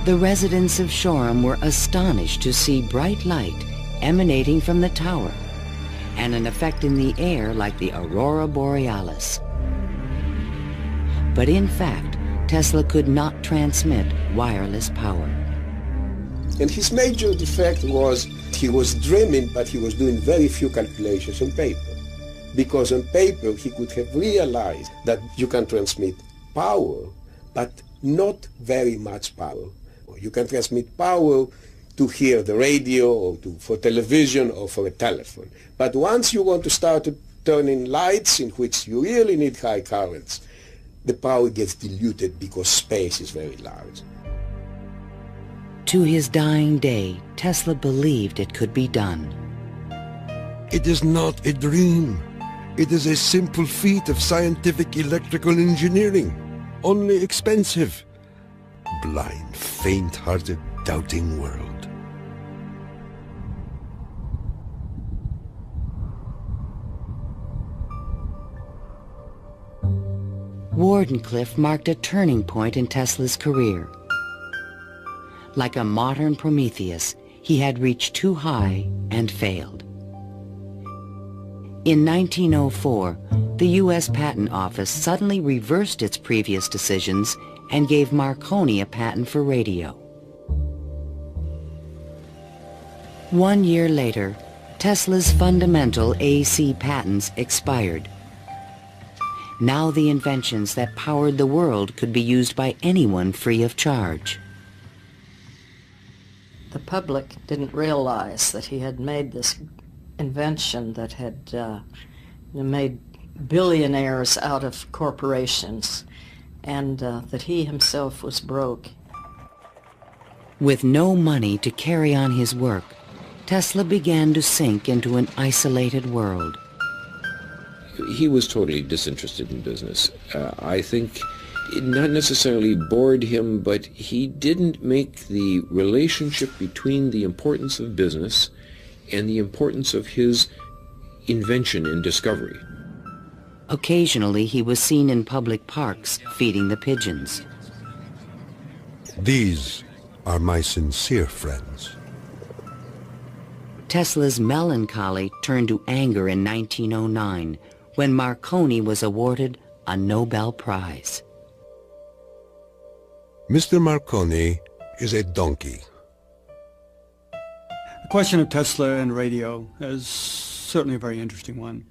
the residents of Shoreham were astonished to see bright light emanating from the tower and an effect in the air like the aurora borealis. But in fact, Tesla could not transmit wireless power. And his major defect was he was dreaming, but he was doing very few calculations on paper. Because on paper he could have realized that you can transmit power, but not very much power. You can transmit power to hear the radio or for television or for a telephone. But once you want to start turning lights in which you really need high currents, the power gets diluted because space is very large. To his dying day, Tesla believed it could be done. It is not a dream. It is a simple feat of scientific electrical engineering, only expensive. Blind, faint-hearted, doubting world. Wardenclyffe marked a turning point in Tesla's career. Like a modern Prometheus, he had reached too high and failed. In 1904, the U.S. Patent Office suddenly reversed its previous decisions and gave Marconi a patent for radio. 1 year later, Tesla's fundamental AC patents expired. Now the inventions that powered the world could be used by anyone free of charge. The public didn't realize that he had made this invention that had made billionaires out of corporations, and that he himself was broke. With no money to carry on his work, Tesla began to sink into an isolated world. He was totally disinterested in business. I think it not necessarily bored him, but he didn't make the relationship between the importance of business and the importance of his invention and discovery. Occasionally, he was seen in public parks feeding the pigeons. These are my sincere friends. Tesla's melancholy turned to anger in 1909 when Marconi was awarded a Nobel Prize. Mr. Marconi is a donkey. The question of Tesla and radio is certainly a very interesting one.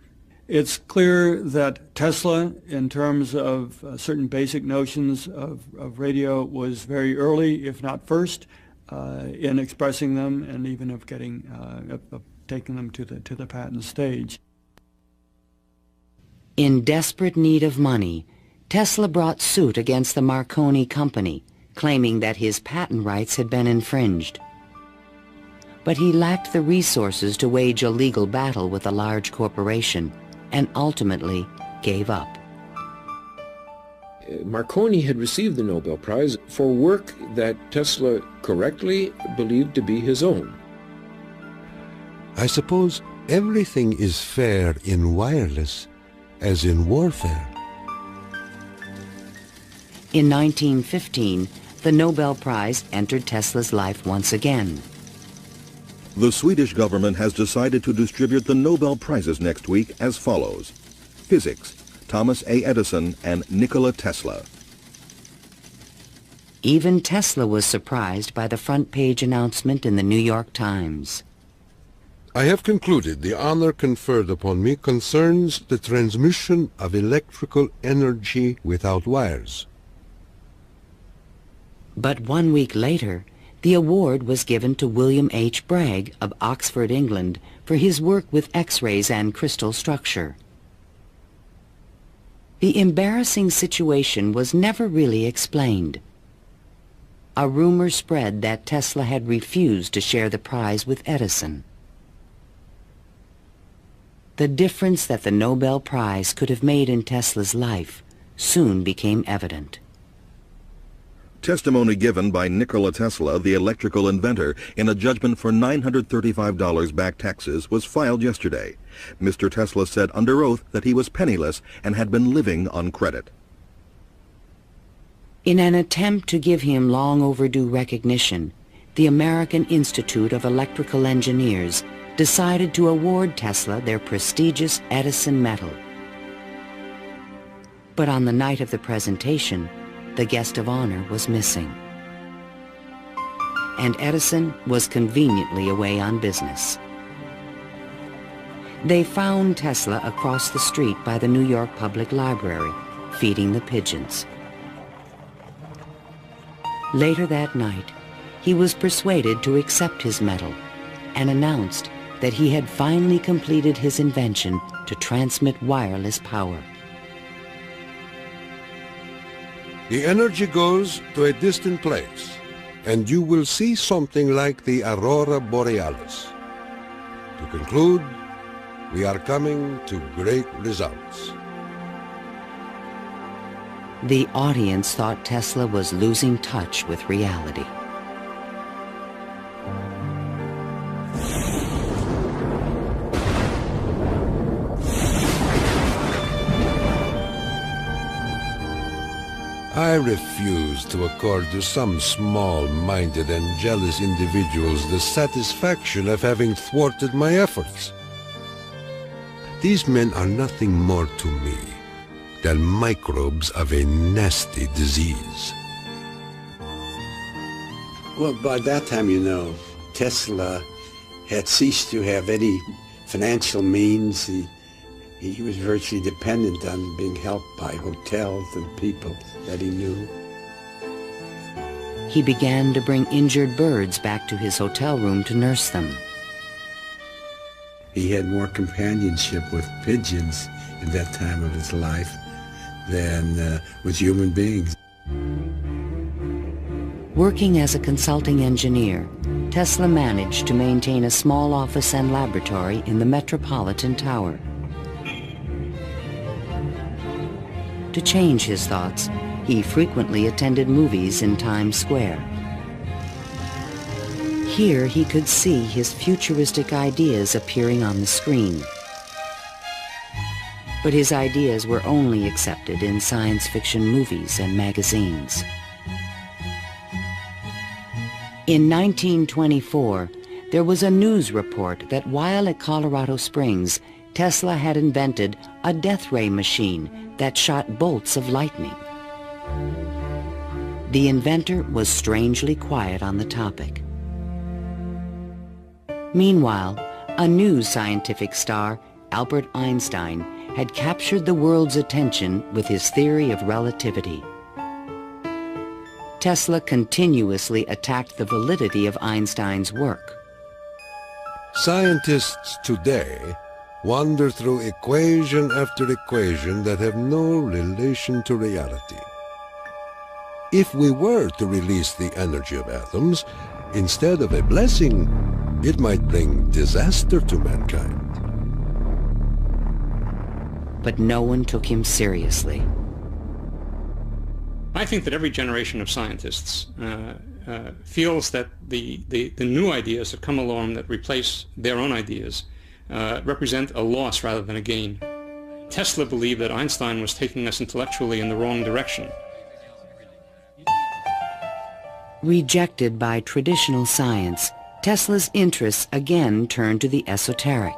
It's clear that Tesla, in terms of certain basic notions of radio, was very early, if not first, in expressing them and even of taking them to the patent stage. In desperate need of money, Tesla brought suit against the Marconi company, claiming that his patent rights had been infringed. But he lacked the resources to wage a legal battle with a large corporation, and ultimately gave up. Marconi had received the Nobel Prize for work that Tesla correctly believed to be his own. I suppose everything is fair in wireless as in warfare. In 1915, the Nobel Prize entered Tesla's life once again. The Swedish government has decided to distribute the Nobel Prizes next week as follows. Physics, Thomas A. Edison and Nikola Tesla. Even Tesla was surprised by the front-page announcement in the New York Times. I have concluded the honor conferred upon me concerns the transmission of electrical energy without wires. But 1 week later, the award was given to William H. Bragg of Oxford, England, for his work with X-rays and crystal structure. The embarrassing situation was never really explained. A rumor spread that Tesla had refused to share the prize with Edison. The difference that the Nobel Prize could have made in Tesla's life soon became evident. Testimony given by Nikola Tesla, the electrical inventor, in a judgment for $935 back taxes was filed yesterday. Mr. Tesla said under oath that he was penniless and had been living on credit. In an attempt to give him long overdue recognition, the American Institute of Electrical Engineers decided to award Tesla their prestigious Edison Medal. But on the night of the presentation, the guest of honor was missing. And Edison was conveniently away on business. They found Tesla across the street by the New York Public Library, feeding the pigeons. Later that night, he was persuaded to accept his medal and announced that he had finally completed his invention to transmit wireless power. The energy goes to a distant place, and you will see something like the aurora borealis. To conclude, we are coming to great results. The audience thought Tesla was losing touch with reality. I refuse to accord to some small-minded and jealous individuals the satisfaction of having thwarted my efforts. These men are nothing more to me than microbes of a nasty disease. Well, by that time, you know, Tesla had ceased to have any financial means. He was virtually dependent on being helped by hotels and people that he knew. He began to bring injured birds back to his hotel room to nurse them. He had more companionship with pigeons in that time of his life than with human beings. Working as a consulting engineer, Tesla managed to maintain a small office and laboratory in the Metropolitan Tower. To change his thoughts, he frequently attended movies in Times Square. Here he could see his futuristic ideas appearing on the screen. But his ideas were only accepted in science fiction movies and magazines. In 1924, there was a news report that while at Colorado Springs, Tesla had invented a death ray machine that shot bolts of lightning. The inventor was strangely quiet on the topic. Meanwhile, a new scientific star, Albert Einstein, had captured the world's attention with his theory of relativity. Tesla continuously attacked the validity of Einstein's work. Scientists today wander through equation after equation that have no relation to reality. If we were to release the energy of atoms, instead of a blessing, it might bring disaster to mankind. But no one took him seriously. I think that every generation of scientists feels that the new ideas that come along that replace their own ideas represent a loss rather than a gain. Tesla believed that Einstein was taking us intellectually in the wrong direction. Rejected by traditional science, Tesla's interests again turned to the esoteric.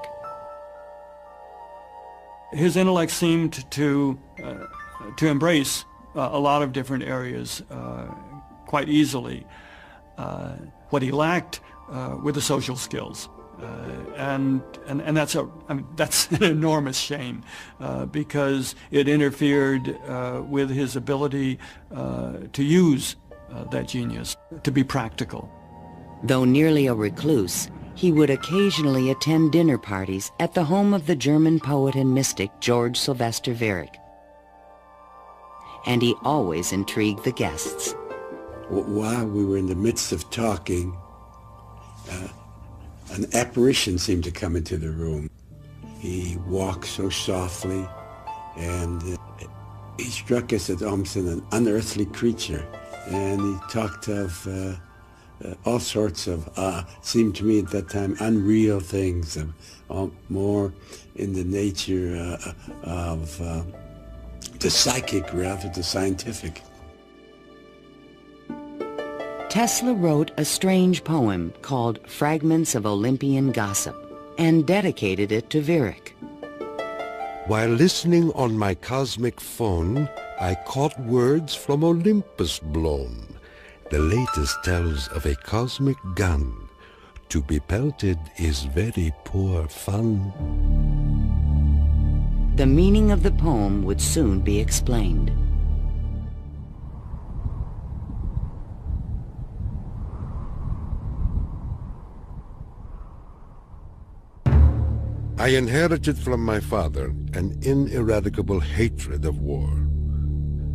His intellect seemed to embrace a lot of different areas quite easily. What he lacked were the social skills. And that's that's an enormous shame because it interfered with his ability to use that genius, to be practical. Though nearly a recluse, he would occasionally attend dinner parties at the home of the German poet and mystic George Sylvester Viereck. And he always intrigued the guests. While we were in the midst of talking, an apparition seemed to come into the room. He walked so softly, and he struck us as almost an unearthly creature. And he talked of all sorts of, seemed to me at that time, unreal things, more in the nature of the psychic rather than the scientific. Tesla wrote a strange poem called Fragments of Olympian Gossip and dedicated it to Viereck. While listening on my cosmic phone, I caught words from Olympus blown. The latest tells of a cosmic gun. To be pelted is very poor fun. The meaning of the poem would soon be explained. I inherited from my father an ineradicable hatred of war.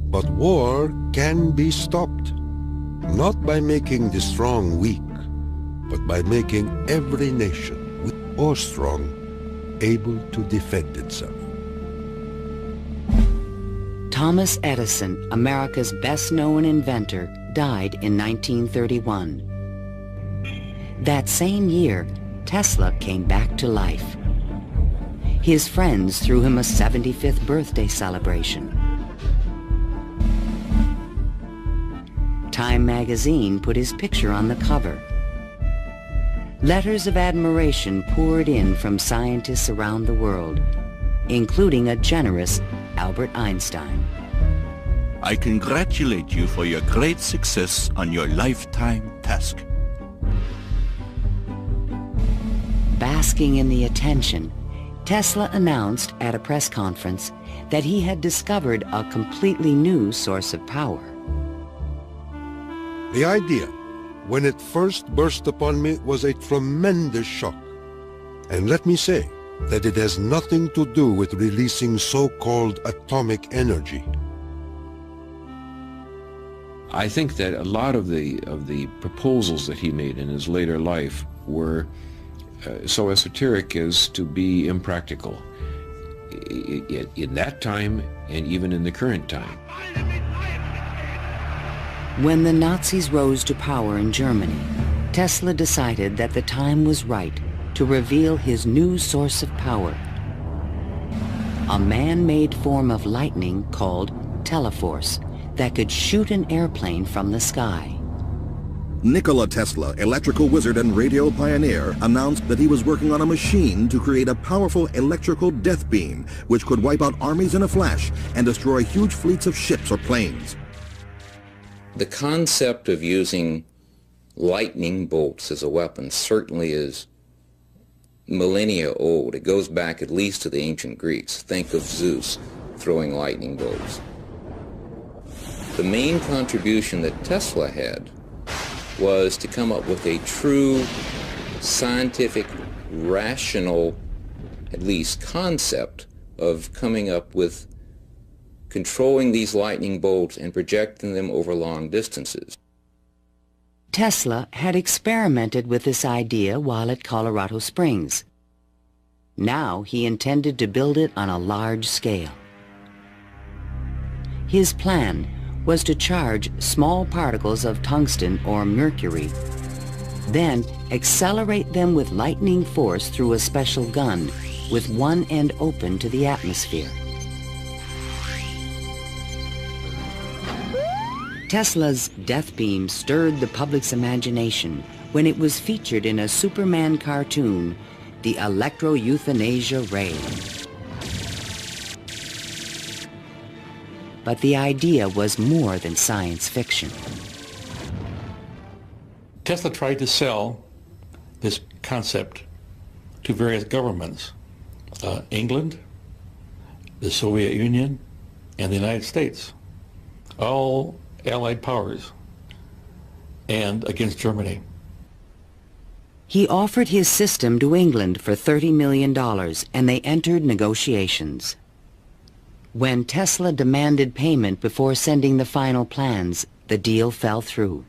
But war can be stopped, not by making the strong weak, but by making every nation, weak or strong, able to defend itself. Thomas Edison, America's best-known inventor, died in 1931. That same year, Tesla came back to life. His friends threw him a 75th birthday celebration. Time magazine put his picture on the cover. Letters of admiration poured in from scientists around the world, including a generous Albert Einstein. I congratulate you for your great success on your lifetime task. Basking in the attention, Tesla announced at a press conference that he had discovered a completely new source of power. The idea, when it first burst upon me, was a tremendous shock. And let me say that it has nothing to do with releasing so-called atomic energy. I think that a lot of the proposals that he made in his later life were so esoteric as to be impractical in that time and even in the current time. When the Nazis rose to power in Germany, Tesla decided that the time was right to reveal his new source of power, a man-made form of lightning called teleforce that could shoot an airplane from the sky. Nikola Tesla, electrical wizard and radio pioneer, announced that he was working on a machine to create a powerful electrical death beam which could wipe out armies in a flash and destroy huge fleets of ships or planes. The concept of using lightning bolts as a weapon certainly is millennia old. It goes back at least to the ancient Greeks. Think of Zeus throwing lightning bolts. The main contribution that Tesla had was to come up with a true scientific, rational, at least concept of coming up with controlling these lightning bolts and projecting them over long distances. Tesla had experimented with this idea while at Colorado Springs. Now he intended to build it on a large scale. His plan was to charge small particles of tungsten or mercury, then accelerate them with lightning force through a special gun with one end open to the atmosphere. Tesla's death beam stirred the public's imagination when it was featured in a Superman cartoon, the Electro-Euthanasia Ray. but the idea was more than science fiction. Tesla tried to sell this concept to various governments, England, the Soviet Union, and the United States, all Allied powers, and against Germany. He offered his system to England for $30 million, and they entered negotiations. When Tesla demanded payment before sending the final plans, the deal fell through.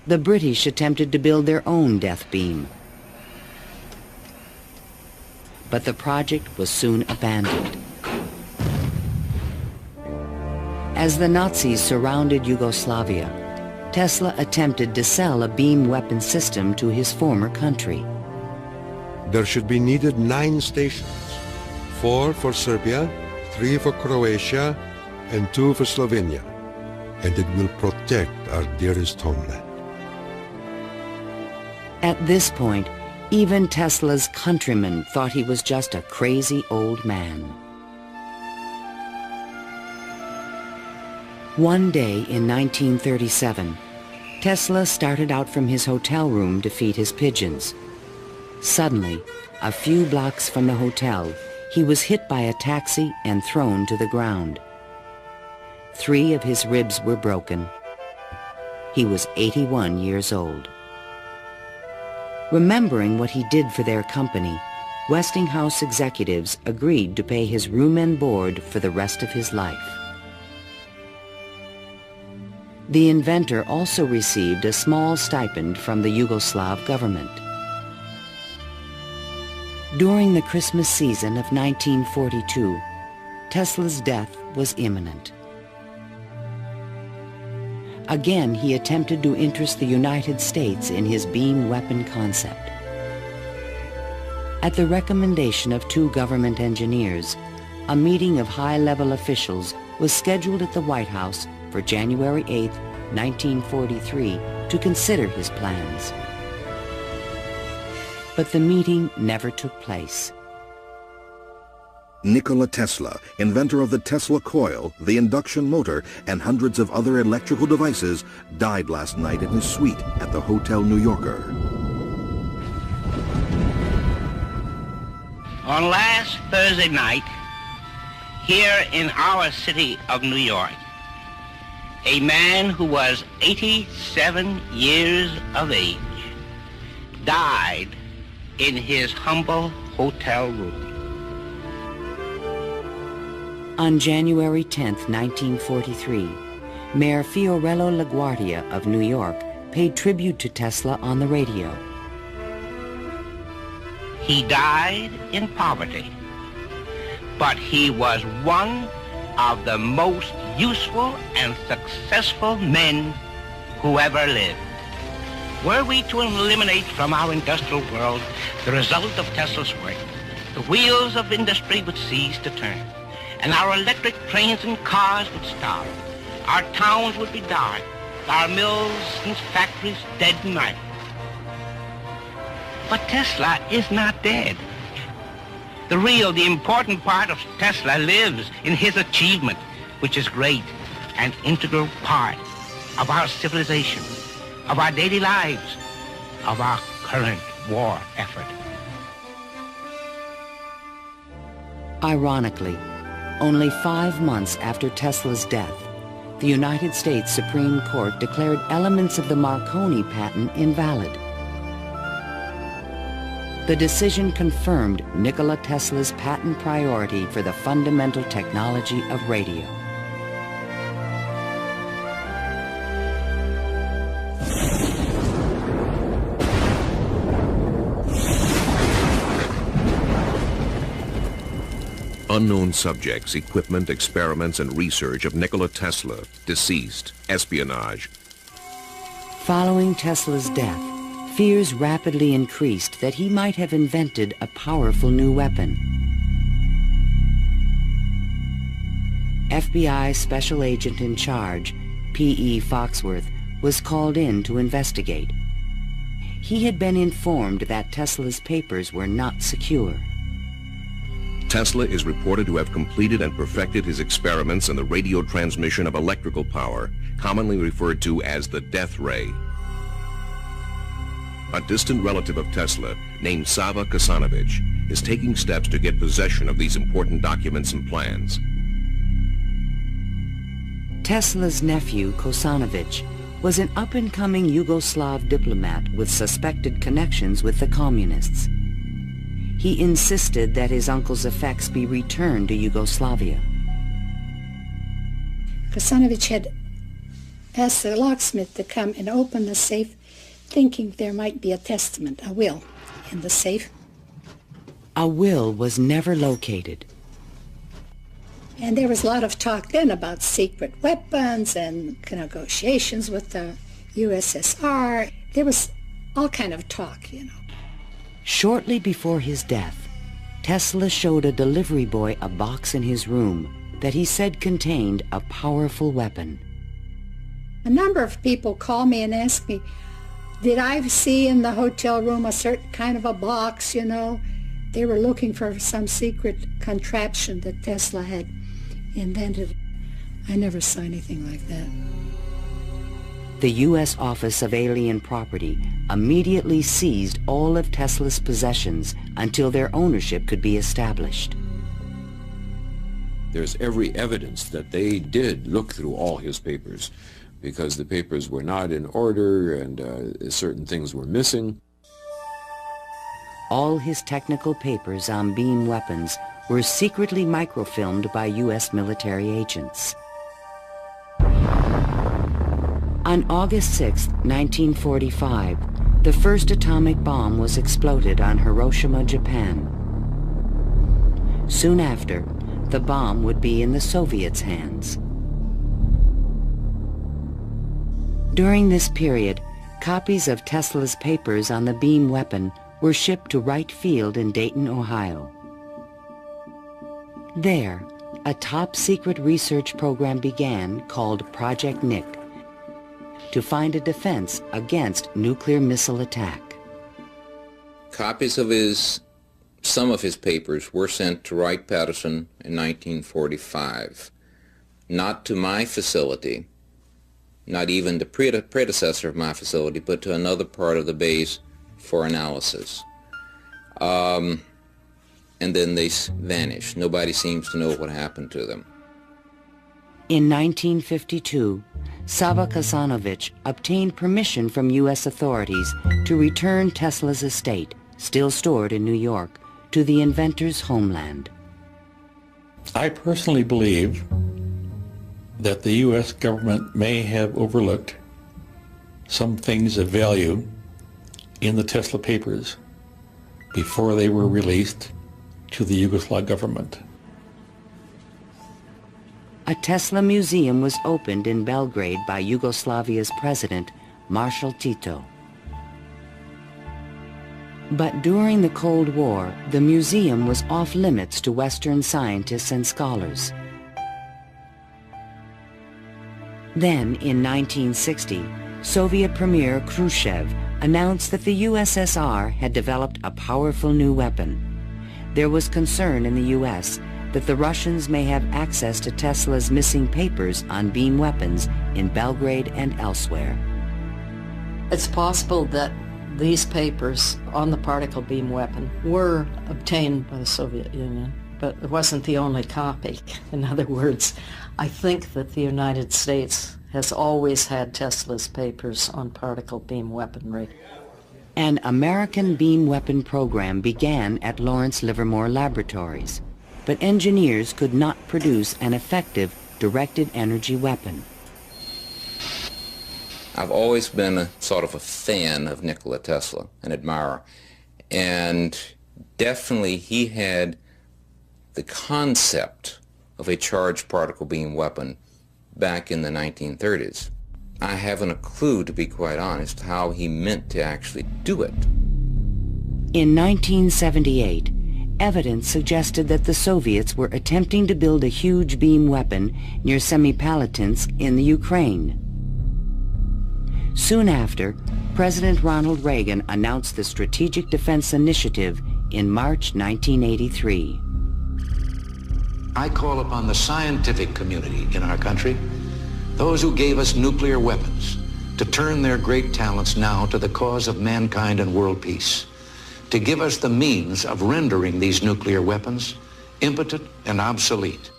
The British attempted to build their own death beam, but the project was soon abandoned. As the Nazis surrounded Yugoslavia, Tesla attempted to sell a beam weapon system to his former country. There should be needed 9 stations, 4 for Serbia, 3 for Croatia, and 2 for Slovenia, and it will protect our dearest homeland. At this point, even Tesla's countrymen thought he was just a crazy old man. One day in 1937, Tesla started out from his hotel room to feed his pigeons. Suddenly, a few blocks from the hotel, he was hit by a taxi and thrown to the ground. 3 of his ribs were broken. He was 81 years old. Remembering what he did for their company, Westinghouse executives agreed to pay his room and board for the rest of his life. The inventor also received a small stipend from the Yugoslav government. During the Christmas season of 1942, Tesla's death was imminent. Again, he attempted to interest the United States in his beam weapon concept. At the recommendation of 2 government engineers, a meeting of high-level officials was scheduled at the White House for January 8, 1943, to consider his plans. But the meeting never took place. Nikola Tesla, inventor of the Tesla coil, the induction motor, and hundreds of other electrical devices, died last night in his suite at the Hotel New Yorker. On last Thursday night, here in our city of New York, a man who was 87 years of age died in his humble hotel room. On January 10, 1943, Mayor Fiorello LaGuardia of New York paid tribute to Tesla on the radio. He died in poverty, but he was one of the most useful and successful men who ever lived. Were we to eliminate from our industrial world the result of Tesla's work, the wheels of industry would cease to turn, and our electric trains and cars would stop. Our towns would be dark, our mills and factories dead and night. But Tesla is not dead. The important part of Tesla lives in his achievement, which is great and integral part of our civilization, of our daily lives, of our current war effort. Ironically, only 5 months after Tesla's death, the United States Supreme Court declared elements of the Marconi patent invalid. The decision confirmed Nikola Tesla's patent priority for the fundamental technology of radio. Unknown subjects, equipment, experiments, and research of Nikola Tesla, deceased, espionage. Following Tesla's death, fears rapidly increased that he might have invented a powerful new weapon. FBI Special Agent in Charge, P.E. Foxworth, was called in to investigate. He had been informed that Tesla's papers were not secure. Tesla is reported to have completed and perfected his experiments in the radio transmission of electrical power, commonly referred to as the death ray. A distant relative of Tesla, named Sava Kasanovich, is taking steps to get possession of these important documents and plans. Tesla's nephew, Kosanovich, was an up-and-coming Yugoslav diplomat with suspected connections with the communists. He insisted that his uncle's effects be returned to Yugoslavia. Kosanovich had asked the locksmith to come and open the safe, thinking there might be a testament, a will, in the safe. A will was never located. And there was a lot of talk then about secret weapons and negotiations with the USSR. There was all kind of talk, you know. Shortly before his death, Tesla showed a delivery boy a box in his room that he said contained a powerful weapon. A number of people call me and ask me, did I see in the hotel room a certain kind of a box, you know? They were looking for some secret contraption that Tesla had invented. I never saw anything like that. The U.S. Office of Alien Property immediately seized all of Tesla's possessions until their ownership could be established. There's every evidence that they did look through all his papers, because the papers were not in order and certain things were missing. All his technical papers on beam weapons were secretly microfilmed by U.S. military agents. On August 6, 1945, the first atomic bomb was exploded on Hiroshima, Japan. Soon after, the bomb would be in the Soviets' hands. During this period, copies of Tesla's papers on the beam weapon were shipped to Wright Field in Dayton, Ohio. There, a top-secret research program began called Project Nick to find a defense against nuclear missile attack. Copies of some of his papers were sent to Wright-Patterson in 1945. Not to my facility, not even the predecessor of my facility, but to another part of the base for analysis. And then they vanished. Nobody seems to know what happened to them. In 1952, Sava Kasanovich obtained permission from U.S. authorities to return Tesla's estate, still stored in New York, to the inventor's homeland. I personally believe that the U.S. government may have overlooked some things of value in the Tesla papers before they were released to the Yugoslav government. A Tesla museum was opened in Belgrade by Yugoslavia's president, Marshal Tito. But during the Cold War, the museum was off limits to Western scientists and scholars. Then, in 1960, Soviet Premier Khrushchev announced that the USSR had developed a powerful new weapon. There was concern in the U.S. that the Russians may have access to Tesla's missing papers on beam weapons in Belgrade and elsewhere. It's possible that these papers on the particle beam weapon were obtained by the Soviet Union, but it wasn't the only copy. In other words, I think that the United States has always had Tesla's papers on particle beam weaponry. An American beam weapon program began at Lawrence Livermore Laboratories, but engineers could not produce an effective directed energy weapon. I've always been a sort of a fan of Nikola Tesla, an admirer, and definitely he had the concept of a charged particle beam weapon back in the 1930s. I haven't a clue, to be quite honest, how he meant to actually do it. In 1978, evidence suggested that the Soviets were attempting to build a huge beam weapon near Semipalatinsk in the Ukraine. Soon after, President Ronald Reagan announced the Strategic Defense Initiative in March 1983. I call upon the scientific community in our country, those who gave us nuclear weapons, to turn their great talents now to the cause of mankind and world peace, to give us the means of rendering these nuclear weapons impotent and obsolete.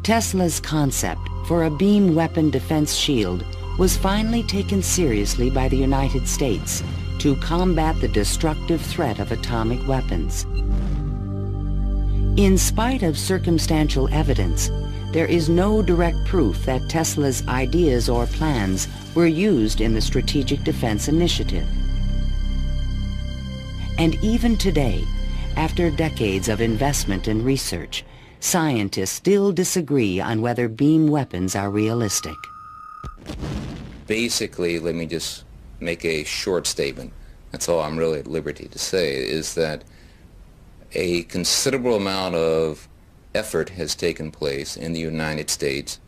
Tesla's concept for a beam weapon defense shield was finally taken seriously by the United States to combat the destructive threat of atomic weapons. In spite of circumstantial evidence, there is no direct proof that Tesla's ideas or plans were used in the Strategic Defense Initiative. And even today, after decades of investment and research, scientists still disagree on whether beam weapons are realistic. Basically, let me just make a short statement. That's all I'm really at liberty to say, is that a considerable amount of effort has taken place in the United States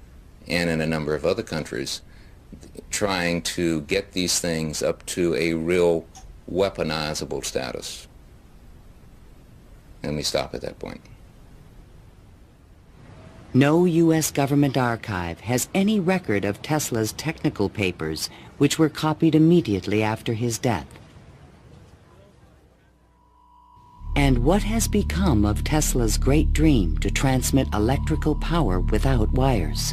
and in a number of other countries trying to get these things up to a real weaponizable status. Let me stop at that point. No U.S. government archive has any record of Tesla's technical papers, which were copied immediately after his death. And what has become of Tesla's great dream to transmit electrical power without wires?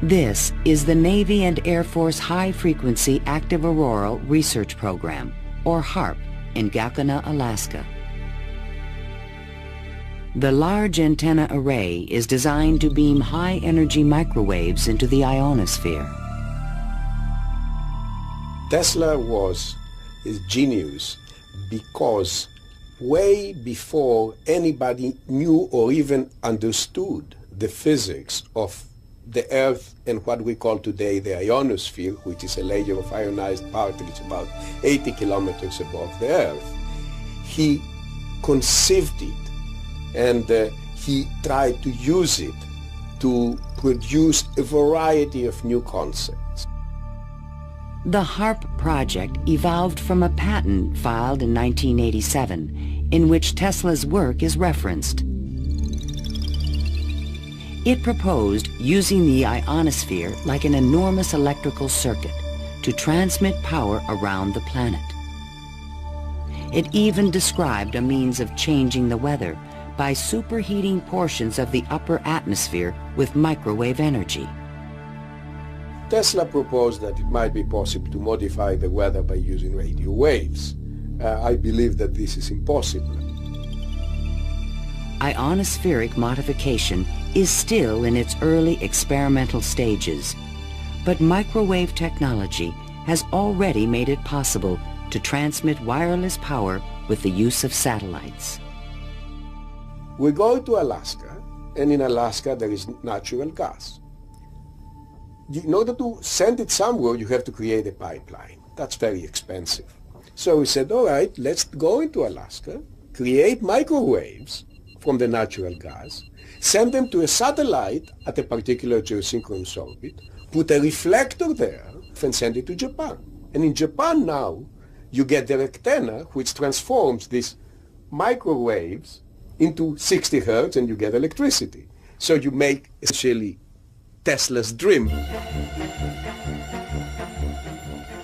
This is the Navy and Air Force High Frequency Active Auroral Research Program, or HAARP, in Gakona, Alaska. The large antenna array is designed to beam high-energy microwaves into the ionosphere. Tesla was his genius because way before anybody knew or even understood the physics of the Earth and what we call today the ionosphere, which is a layer of ionized particles about 80 kilometers above the Earth, he conceived it and he tried to use it to produce a variety of new concepts. The HAARP project evolved from a patent filed in 1987 in which Tesla's work is referenced. It proposed using the ionosphere like an enormous electrical circuit to transmit power around the planet. It even described a means of changing the weather by superheating portions of the upper atmosphere with microwave energy. Tesla proposed that it might be possible to modify the weather by using radio waves. I believe that this is impossible. Ionospheric modification is still in its early experimental stages, but microwave technology has already made it possible to transmit wireless power with the use of satellites. We go to Alaska, and in Alaska there is natural gas. In order to send it somewhere, you have to create a pipeline. That's very expensive. So we said, all right, let's go into Alaska, create microwaves from the natural gas, send them to a satellite at a particular geosynchronous orbit, put a reflector there, and send it to Japan. And in Japan now, you get the antenna, which transforms these microwaves into 60 hertz, and you get electricity. So you make essentially Tesla's dream.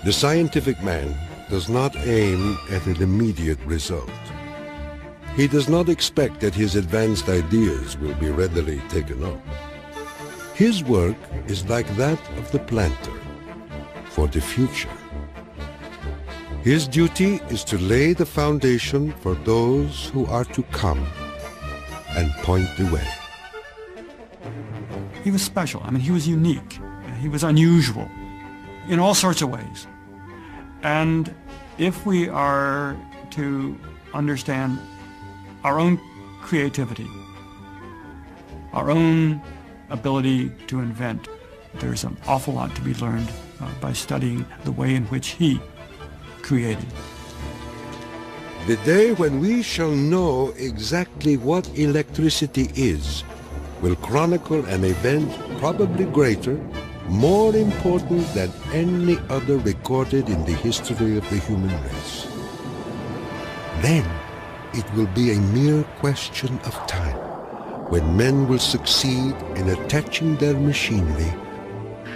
The scientific man does not aim at an immediate result. He does not expect that his advanced ideas will be readily taken up. His work is like that of the planter for the future. His duty is to lay the foundation for those who are to come and point the way. He was special. I mean, he was unique. He was unusual in all sorts of ways. And if we are to understand our own creativity, our own ability to invent, there's an awful lot to be learned by studying the way in which he created. The day when we shall know exactly what electricity is will chronicle an event probably greater, more important than any other recorded in the history of the human race. Then it will be a mere question of time when men will succeed in attaching their machinery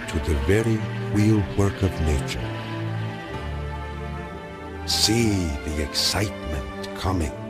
to the very wheelwork of nature. See the excitement coming.